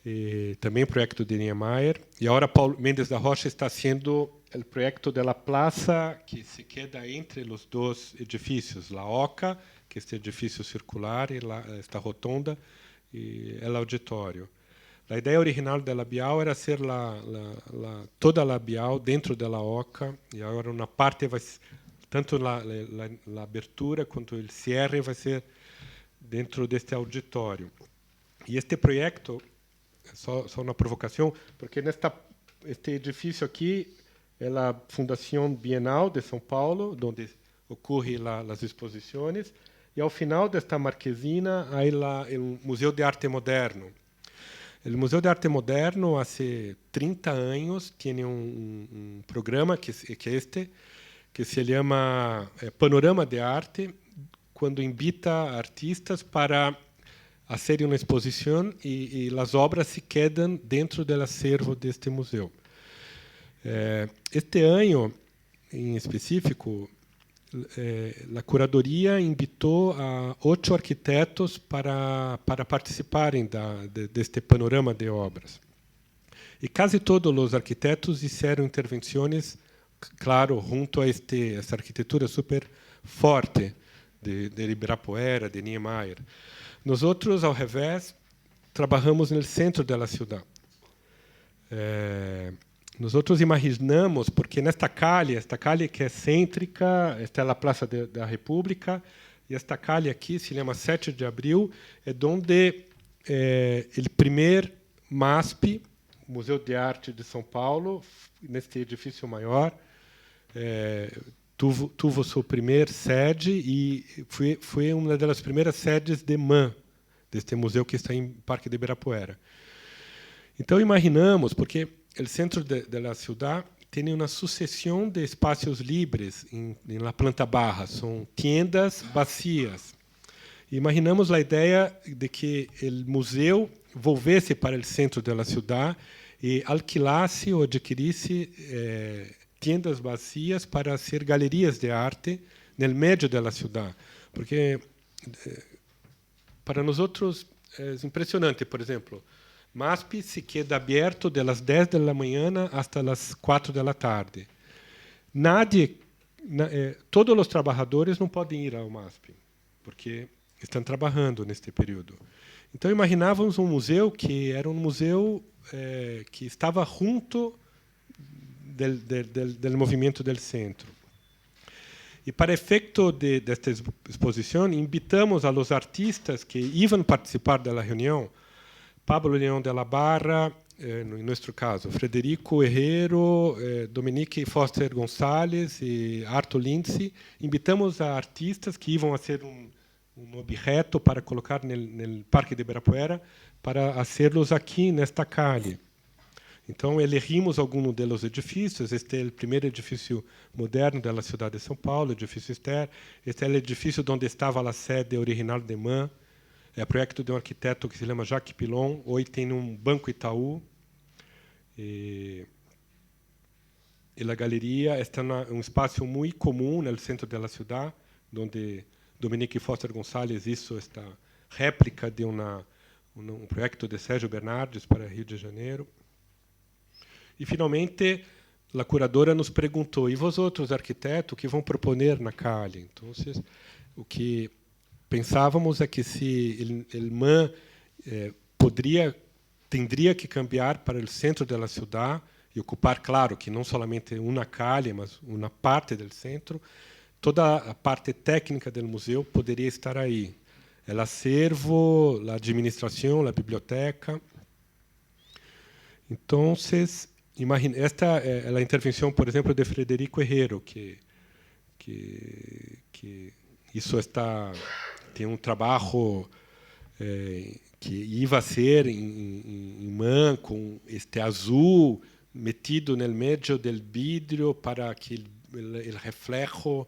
e também projeto de Niemeyer. E agora Paulo Mendes da Rocha está fazendo o projeto da praça que se queda entre os dois edifícios, a Oca, que é este edifício circular, e esta rotonda, e o auditório. A ideia original da Bial era ser toda a Bial dentro da Oca, e agora uma parte vai tanto a abertura quanto o cierre vai ser dentro deste auditório. E este projeto é só uma provocação, porque este edifício aqui é a Fundação Bienal de São Paulo, onde ocorrem as exposições, e ao final desta marquesina há o Museu de Arte Moderno. O Museu de Arte Moderno, há 30 anos, tem um programa que se chama Panorama de Arte, quando invita artistas para fazer uma exposição e as obras se quedam dentro do acervo deste museu. Este ano, em específico, a curadoria invitou a 8 arquitetos para participarem deste panorama de obras. E quase todos os arquitetos fizeram intervenções, claro, junto a essa arquitetura super forte de Ibirapuera, de Niemeyer. Nós outros, ao revés, trabalhamos no centro da cidade. Nós outros imaginamos, porque esta calha que é cêntrica, esta é a Praça da República, e esta calha aqui se chama 7 de Abril, é onde o primeiro MASP, Museu de Arte de São Paulo, neste edifício maior, teve sua primeira sede e foi uma das primeiras sedes de MAN, deste museu que está em Parque de Ibirapuera. Então, imaginamos, porque o centro da cidade tem uma sucessão de espaços livres na planta baixa, são tendas vazias. Imaginamos a ideia de que o museu volvesse para o centro da cidade e alquilasse ou adquirisse tendas vazias para ser galerias de arte no meio da cidade. Porque, para nós outros, é impressionante, por exemplo, MASP se queda aberto das 10 da manhã até as 4 da tarde. Todos os trabalhadores não podem ir ao MASP, porque estão trabalhando neste período. Então, imaginávamos um museu que era um museu que estava junto do movimento do centro. E, para efeito desta exposição, invitamos a los artistas que iam participar da reunião Pablo Leão de la Barra, em nosso caso, Frederico Herrero, Dominique Foster Gonçalves e Arthur Lindsay. Invitamos a artistas que iam a ser objeto para colocar no Parque de Ibirapuera para fazê-los aqui nesta calle. Então, elegimos alguns dos edifícios. Este é o primeiro edifício moderno da cidade de São Paulo, o edifício Esther. Este é o edifício onde estava a sede original de MAN. É projeto de um arquiteto que se chama Jacques Pilon. Hoje tem Banco Itaú. E a galeria está em espaço muito comum no centro da cidade, onde Dominique Foster Gonçalves hizo esta réplica de projeto de Sérgio Bernardes para Rio de Janeiro. E, finalmente, a curadora nos perguntou: e vosotros, arquitetos, o que vão proponer na calle? Então, o que pensávamos é que se o MAN teria que cambiar para o centro da cidade e ocupar, claro, que não somente uma calle, mas uma parte do centro, toda a parte técnica do museu poderia estar aí. O acervo, a administração, a biblioteca. Então, esta é a intervenção, por exemplo, de Frederico Herrero, que isso tem trabalho que ia ser em MAN, com este azul metido no meio do vidro para que o reflexo,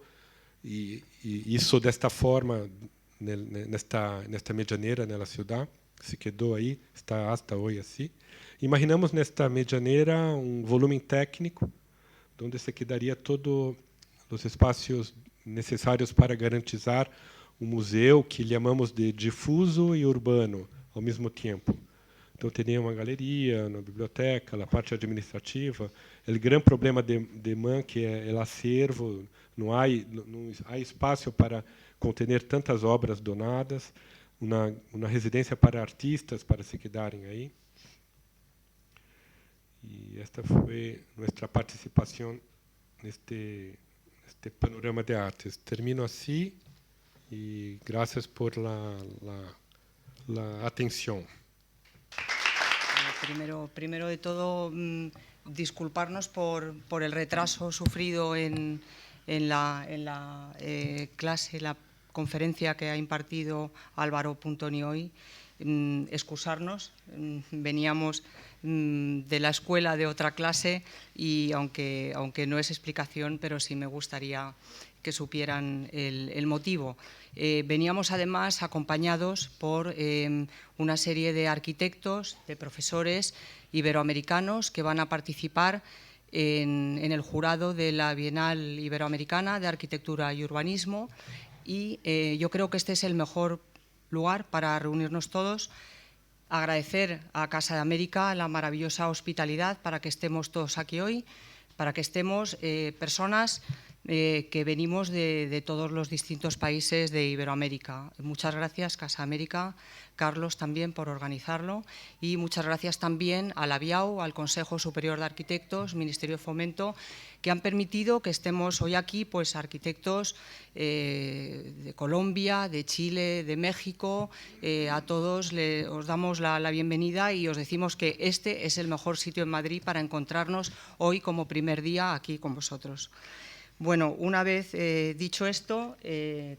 e isso desta forma nesta medianeira na cidade se quedou aí, está hasta hoje assim. Imaginamos nesta medianeira volume técnico onde se quedaria todos os espaços necessários para garantizar museu que chamamos de difuso e urbano ao mesmo tempo. Então, teria uma galeria, uma biblioteca, a parte administrativa. O grande problema de MAN que é o acervo, não há espaço para conter tantas obras donadas, uma residência para artistas para se quedarem aí. E esta foi nossa participação neste panorama de artes. Termino assim e graças por la atención. Primero de todo, disculparnos por el retraso sufrido en la clase, la conferencia que ha impartido Álvaro Puntoni hoy. Excusarnos, veníamos de la escuela de otra clase y aunque no es explicación, pero sí me gustaría que supieran el motivo. Veníamos además acompañados por una serie de arquitectos, de profesores iberoamericanos que van a participar en el jurado de la Bienal Iberoamericana de Arquitectura y Urbanismo, y yo creo que este es el mejor lugar para reunirnos todos. Agradecer a Casa de América la maravillosa hospitalidad para que estemos todos aquí hoy, para que estemos personas que venimos de todos los distintos países de Iberoamérica. Muchas gracias, Casa América, Carlos también por organizarlo, y muchas gracias también a la BIAU, al Consejo Superior de Arquitectos, Ministerio de Fomento, que han permitido que estemos hoy aquí, pues arquitectos de Colombia, de Chile, de México. A todos os damos la bienvenida y os decimos que este es el mejor sitio en Madrid para encontrarnos hoy como primer día aquí con vosotros. Bueno, una vez dicho esto,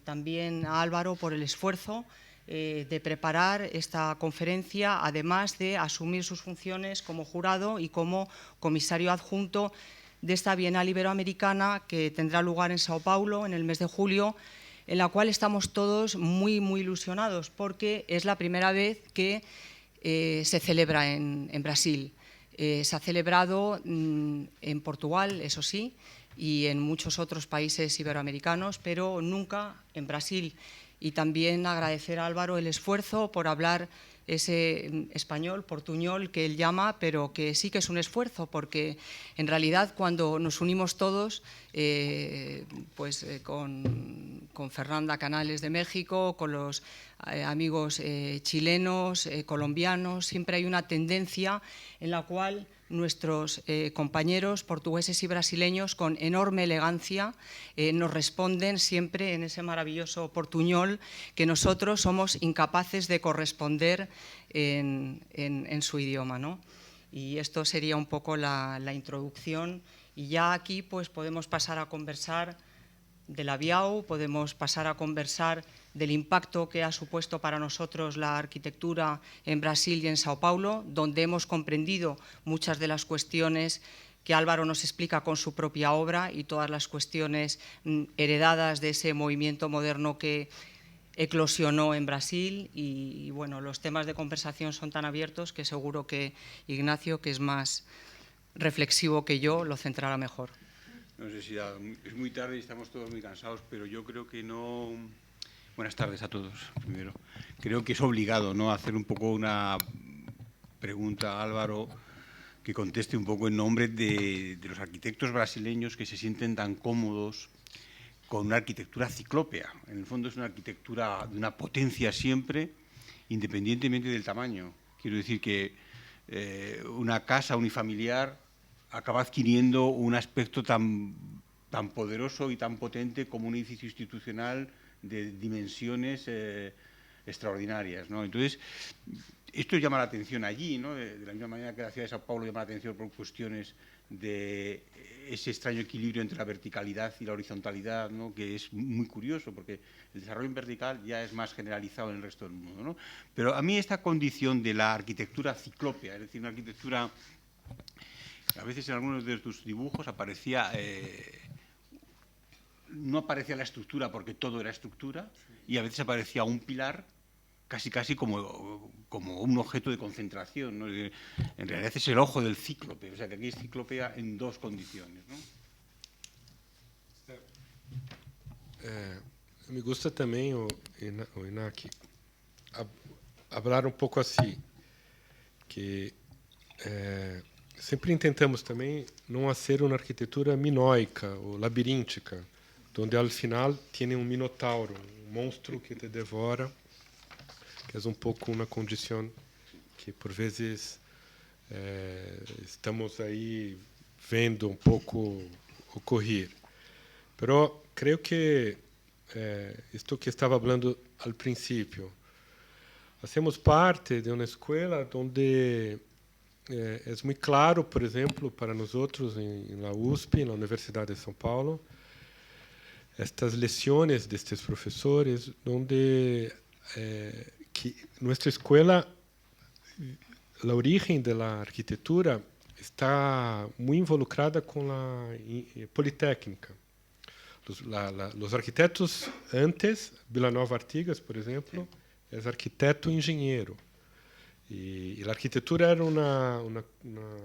también a Álvaro por el esfuerzo de preparar esta conferencia, además de asumir sus funciones como jurado y como comisario adjunto de esta Bienal Iberoamericana que tendrá lugar en Sao Paulo en el mes de julio, en la cual estamos todos muy ilusionados porque es la primera vez que se celebra en Brasil. Se ha celebrado en Portugal, eso sí, y en muchos otros países iberoamericanos, pero nunca en Brasil. Y también agradecer a Álvaro el esfuerzo por hablar ese español, portuñol que él llama, pero que sí que es un esfuerzo, porque en realidad cuando nos unimos todos, con Fernanda Canales de México, con los amigos chilenos, colombianos, siempre hay una tendencia en la cual nuestros compañeros portugueses y brasileños con enorme elegancia nos responden siempre en ese maravilloso portuñol que nosotros somos incapaces de corresponder en su idioma, ¿no? Y esto sería un poco la introducción, y ya aquí pues podemos pasar a conversar de la BIAU, podemos pasar a conversar del impacto que ha supuesto para nosotros la arquitectura en Brasil y en Sao Paulo, donde hemos comprendido muchas de las cuestiones que Álvaro nos explica con su propia obra y todas las cuestiones heredadas de ese movimiento moderno que eclosionó en Brasil. Y bueno, los temas de conversación son tan abiertos que seguro que Ignacio, que es más reflexivo que yo, lo centrará mejor. No sé si es muy tarde y estamos todos muy cansados, pero yo creo que no... Buenas tardes a todos, primero. Creo que es obligado, ¿no?, hacer un poco una pregunta a Álvaro que conteste un poco en nombre de los arquitectos brasileños que se sienten tan cómodos con una arquitectura ciclópea. En el fondo es una arquitectura de una potencia siempre, independientemente del tamaño. Quiero decir que una casa unifamiliar acaba adquiriendo un aspecto tan poderoso y tan potente como un edificio institucional de dimensiones extraordinarias, ¿no? Entonces, esto llama la atención allí, ¿no? De la misma manera que la ciudad de Sao Paulo llama la atención por cuestiones de ese extraño equilibrio entre la verticalidad y la horizontalidad, ¿no?, que es muy curioso, porque el desarrollo en vertical ya es más generalizado en el resto del mundo, ¿no? Pero a mí esta condición de la arquitectura ciclópea, es decir, una arquitectura... A veces en algunos de tus dibujos aparecía... no aparecía la estructura porque todo era estructura, y a veces aparecía un pilar casi como un objeto de concentración, ¿no? En realidad es el ojo del cíclope, o sea que aquí es ciclopea en dos condiciones, ¿no? Me gusta também, o Inaki, falar um pouco assim, que sempre tentamos também não ser uma arquitetura minoica ou labiríntica, onde ao final tem um minotauro, um monstro que te devora, que é um pouco uma condição que por vezes estamos aí vendo um pouco ocorrer. Pero creio que isto que estava falando ao princípio, hacemos parte de uma escola onde é muito claro, por exemplo, para nós outros em la USP, na Universidade de São Paulo, estas lições destes professores, onde que nossa escola, a origem da arquitetura está muito involucrada com a Politécnica. Os arquitetos antes, Vila Nova Artigas, por exemplo, é arquiteto engenheiro. E a arquitetura era uma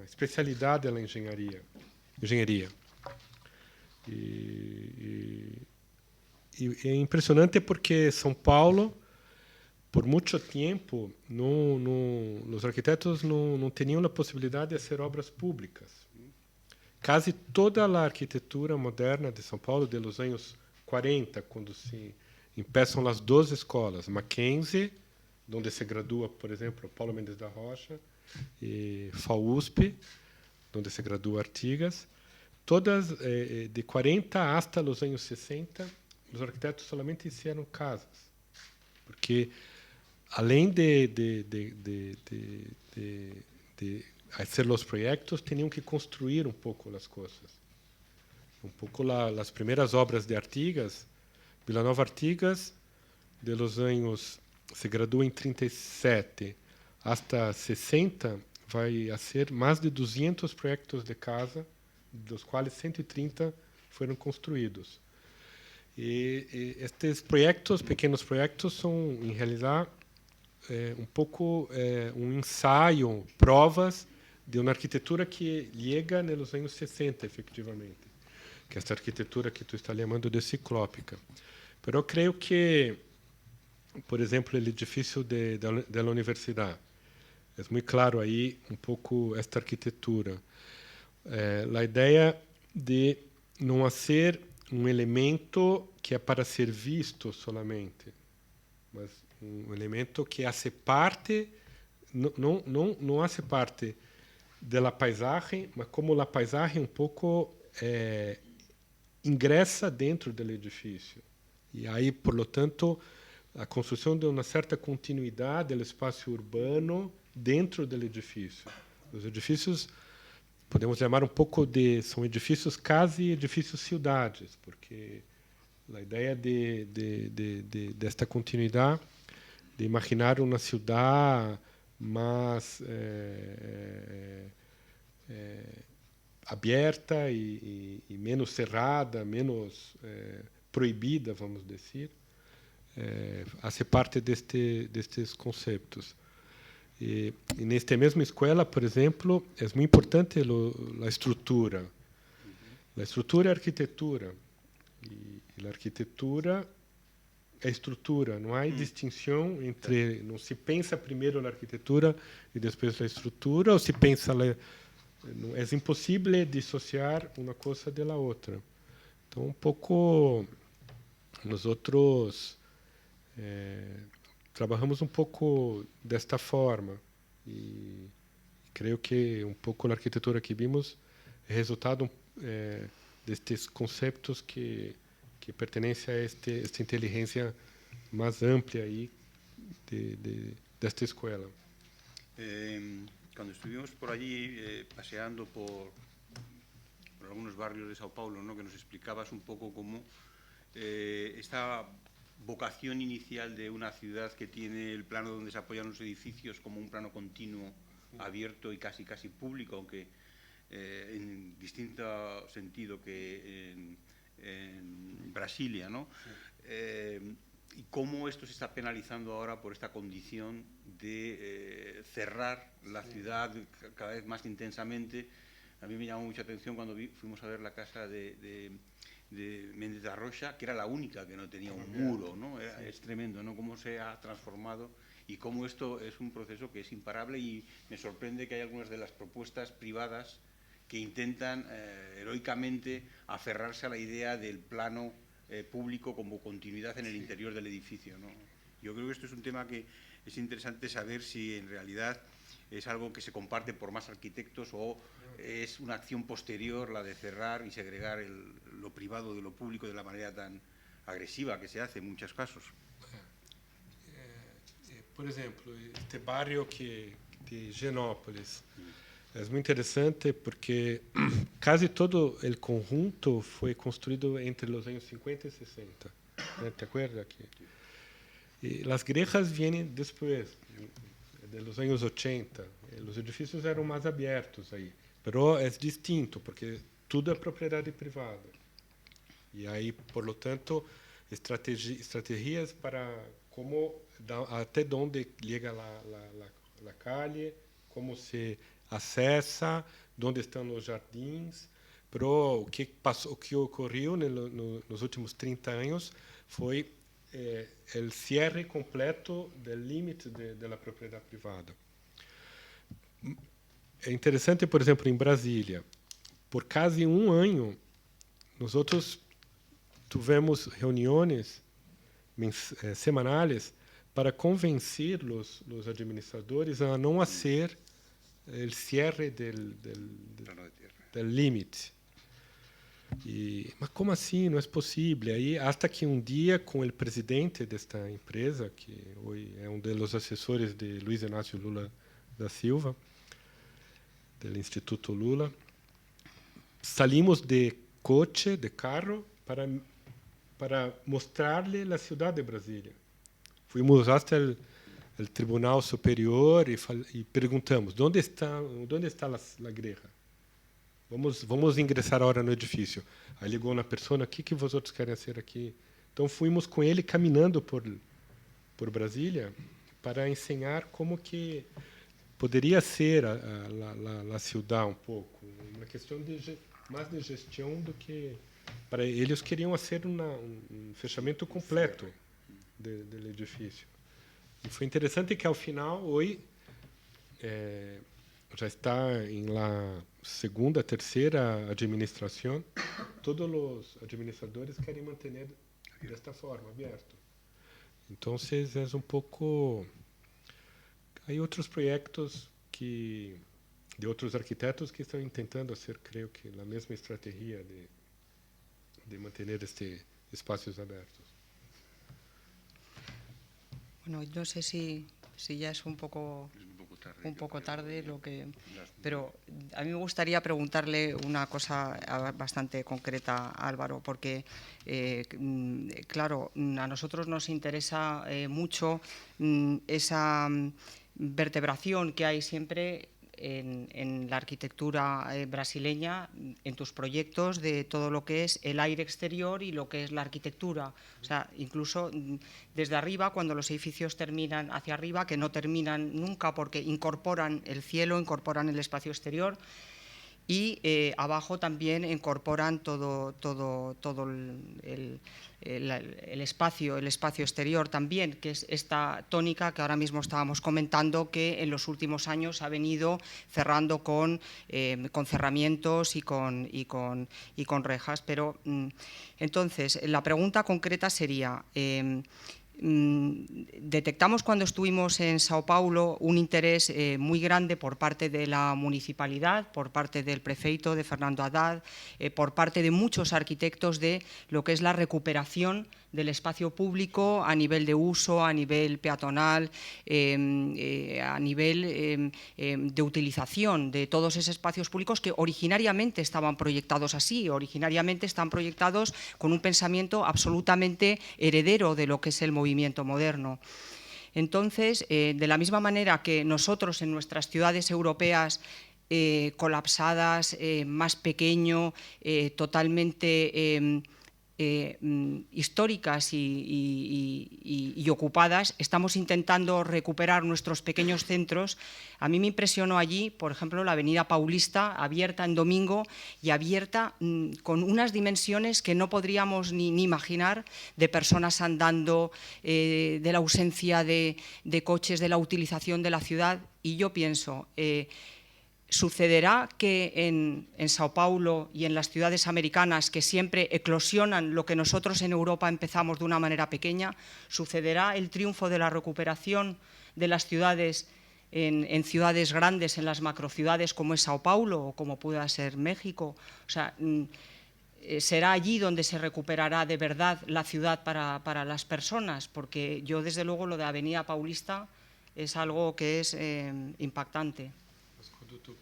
especialidade da engenharia. E é impressionante porque São Paulo, por muito tempo, os arquitetos não tinham a possibilidade de fazer obras públicas. Quase toda a arquitetura moderna de São Paulo, de los anos 40, quando se começam as 12 escolas, Mackenzie, onde se gradua, por exemplo, Paulo Mendes da Rocha, e FAUSP, onde se gradua Artigas, todas de 40 hasta os anos 60, os arquitetos somente fizeram casas, porque além de fazer os projetos, tinham que construir um pouco as coisas. Um pouco as primeiras obras de Artigas, Vila Nova Artigas, de los anos, se gradua em 37 hasta 60, vai a ser mais de 200 projetos de casa, dos quais 130 foram construídos. E estes projetos, pequenos projetos, são, em realidade, um pouco um ensaio, provas de uma arquitetura que chega nos anos 60, efetivamente, que é esta arquitetura que tu está chamando de ciclópica. Mas eu creio que, por exemplo, o edifício da universidade, é muito claro aí um pouco esta arquitetura. A ideia de não ser um elemento que é para ser visto solamente, mas um elemento que hace parte, não hace parte da paisagem, mas como a paisagem um pouco ingressa dentro do edifício. E aí, por lo tanto, a construção de uma certa continuidade do espaço urbano dentro do edifício. Os edifícios, podemos chamar um pouco são edifícios quase edifícios cidades, porque a ideia desta continuidade, de imaginar uma cidade mais aberta e menos cerrada, menos proibida, vamos dizer, faz parte destes conceitos. E nesta mesma escola, por exemplo, é muito importante a estrutura. A estrutura é arquitetura. E a arquitetura é estrutura. Não há distinção entre... Não se pensa primeiro na arquitetura e depois na estrutura, ou se pensa... É impossível dissociar uma coisa da outra. Então, um pouco... Nós outros... trabalhamos um pouco desta forma e creio que um pouco a arquitetura que vimos é resultado destes conceitos que pertencem a esta inteligência mais ampla aí desta escola. Cuando estuvimos por allí paseando por algunos barrios de Sao Paulo, ¿no?, que nos explicabas un poco cómo esta vocación inicial de una ciudad que tiene el plano donde se apoyan los edificios como un plano continuo, abierto y casi público, aunque en distinto sentido que en Brasilia, ¿no? Y cómo esto se está penalizando ahora por esta condición de cerrar la ciudad cada vez más intensamente. A mí me llamó mucha atención cuando fuimos a ver la casa de Méndez da Rocha, que era la única que no tenía un muro, ¿no? Es tremendo, ¿no?, cómo se ha transformado y cómo esto es un proceso que es imparable, y me sorprende que hay algunas de las propuestas privadas que intentan heroicamente aferrarse a la idea del plano público como continuidad en el interior del edificio, ¿no? Yo creo que esto es un tema que es interesante saber si en realidad es algo que se comparte por más arquitectos o es una acción posterior la de cerrar y segregar lo privado de lo público de la manera tan agresiva que se hace en muchos casos. Por exemplo, este barrio de Genópolis é muito interessante porque quase todo o conjunto foi construído entre os anos 50 e 60. ¿Te acuerdas? E as igrejas vêm depois, dos anos 80. Os edifícios eram mais abertos aí. Mas é distinto, porque tudo é propriedade privada. E aí, por lo tanto, estratégias para como até onde chega a calle, como se acessa, onde estão os jardins. Pero o que ocorreu nos últimos 30 anos foi o cierre completo do limite da propriedade privada. É interessante, por exemplo, em Brasília, por quase um ano, nós outros tivemos reuniões semanais para convencer os administradores a não fazer o cierre do limite. Mas como assim? Não é possível. Aí, até que um dia, com o presidente desta empresa, que hoje é um dos assessores de Luiz Inácio Lula da Silva, do Instituto Lula, saímos de carro, para mostrar-lhe a cidade de Brasília. Fomos até o Tribunal Superior e perguntamos: onde está a igreja? Vamos ingressar agora no edifício. Aí ligou uma pessoa: o que vocês querem fazer aqui? Então fomos com ele caminhando por Brasília para ensinar como que poderia ser a cidade um pouco, uma questão mais de gestão do que para eles queriam fazer um fechamento completo do edifício. E foi interessante que ao final hoje já está em la segunda, terceira administração, todos os administradores querem manter desta forma, aberto. Então, é um pouco... Há outros projetos que de outros arquitetos que estão tentando fazer, creio que, a mesma estratégia de manter espaços abertos. Bueno, no sé si ya es un poco tarde lo que, pero a mí me gustaría preguntarle una cosa bastante concreta a Álvaro, porque claro, a nosotros nos interesa mucho esa vertebración que hay siempre en la arquitectura brasileña, en tus proyectos, de todo lo que es el aire exterior y lo que es la arquitectura. O sea, incluso desde arriba, cuando los edificios terminan hacia arriba, que no terminan nunca porque incorporan el cielo, incorporan el espacio exterior, y abajo también incorporan todo el espacio exterior también, que es esta tónica que ahora mismo estábamos comentando, que en los últimos años ha venido cerrando con cerramientos y con rejas. Pero entonces, la pregunta concreta sería, detectamos cuando estuvimos en Sao Paulo un interés muy grande por parte de la municipalidad, por parte del prefeito, de Fernando Haddad, por parte de muchos arquitectos, de lo que es la recuperación del espacio público a nivel de uso, a nivel peatonal, a nivel de utilización de todos esos espacios públicos que originariamente estaban proyectados así, originariamente están proyectados con un pensamiento absolutamente heredero de lo que es el movimiento moderno. Entonces, de la misma manera que nosotros en nuestras ciudades europeas colapsadas, más pequeño, totalmente históricas y ocupadas, estamos intentando recuperar nuestros pequeños centros. A mí me impresionó allí, por ejemplo, la Avenida Paulista, abierta en domingo y abierta con unas dimensiones que no podríamos ni imaginar, de personas andando, de la ausencia de coches, de la utilización de la ciudad. Y yo pienso, ¿sucederá que en Sao Paulo y en las ciudades americanas, que siempre eclosionan lo que nosotros en Europa empezamos de una manera pequeña, sucederá el triunfo de la recuperación de las ciudades en ciudades grandes, en las macrociudades como es Sao Paulo o como pueda ser México? O sea, ¿será allí donde se recuperará de verdad la ciudad para las personas? Porque yo, desde luego, lo de Avenida Paulista es algo que es impactante. Quando tu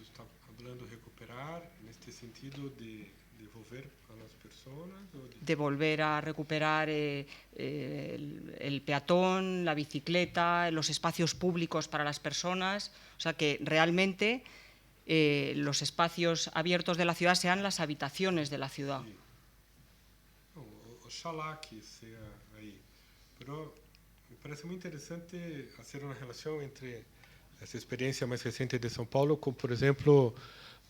está falando recuperar, neste sentido de devolver a las personas? De volver a recuperar el peatón, la bicicleta, los espacios públicos para las personas. O sea, que realmente los espacios abiertos de la ciudad sean las habitaciones de la ciudad. Sí. Oxalá que sea ahí. Pero me parece muy interesante hacer una relación entre essa experiência mais recente de São Paulo, como, por exemplo,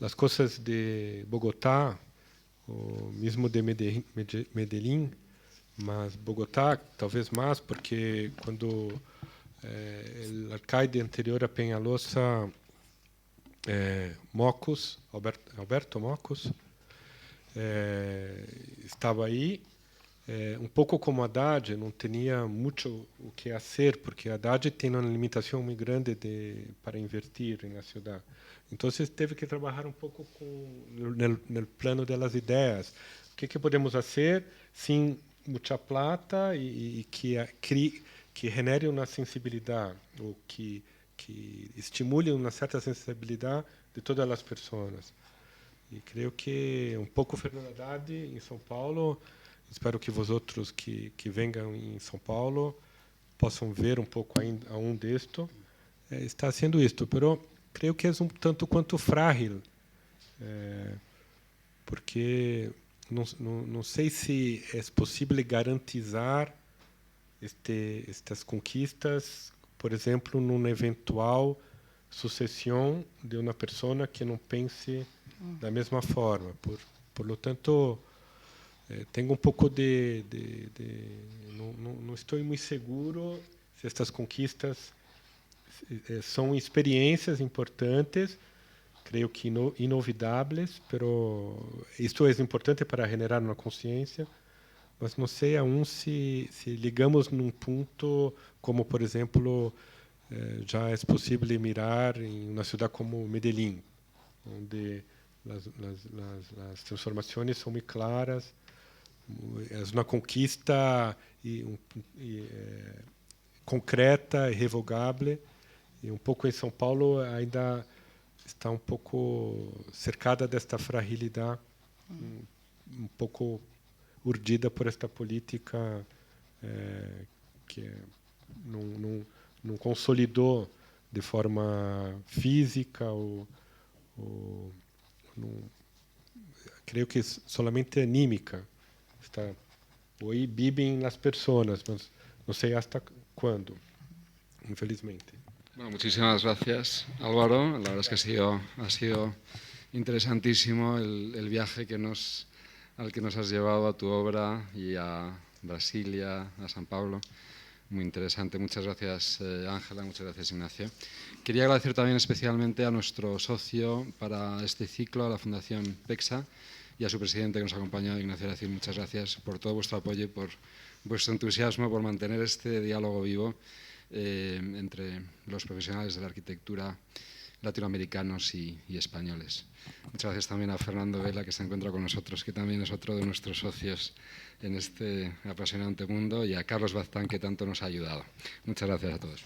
as coisas de Bogotá, ou mesmo de Medellín, mas Bogotá talvez mais, porque quando o alcalde anterior a Peñalosa, Mocos, Alberto Mocos, estava aí, um pouco como Haddad, não tinha muito o que fazer, porque Haddad tem uma limitação muito grande para investir na cidade. Então, teve que trabalhar um pouco no plano das ideias. O que podemos fazer sem muita plata e que genere uma sensibilidade, ou que estimule uma certa sensibilidade de todas as pessoas. E creio que um pouco Fernando Haddad em São Paulo. Espero que vosotros que venham em São Paulo possam ver um pouco ainda disto. Está sendo isto, pero creio que é tanto quanto frágil, porque não sei se é possível garantizar estas conquistas, por exemplo, numa eventual sucessão de uma pessoa que não pense da mesma forma. Por lo tanto, tenho um pouco não estou muito seguro se estas conquistas são experiências importantes, creio que inovidáveis, pero isto é importante para generar uma consciência, mas não sei aún se ligamos num ponto como, por exemplo, já é possível mirar em uma cidade como Medellín, onde as transformações são muito claras, é uma conquista concreta, irrevogável, e pouco em São Paulo ainda está pouco cercada desta fragilidade, pouco urdida por esta política que não consolidou de forma física creio que solamente anímica. Hoy viven las personas, mas no sé hasta cuándo, infelizmente. Bueno, muchísimas gracias, Álvaro. La verdad es que ha sido interesantísimo el viaje al que nos has llevado a tu obra y a Brasilia, a San Pablo. Muy interesante. Muchas gracias, Ángela. Muchas gracias, Ignacio. Quería agradecer también especialmente a nuestro socio para este ciclo, a la Fundación PECSA, y a su presidente que nos ha acompañado, Ignacio Aracil. Muchas gracias por todo vuestro apoyo y por vuestro entusiasmo por mantener este diálogo vivo entre los profesionales de la arquitectura latinoamericanos y españoles. Muchas gracias también a Fernando Vela, que se encuentra con nosotros, que también es otro de nuestros socios en este apasionante mundo, y a Carlos Baztán, que tanto nos ha ayudado. Muchas gracias a todos.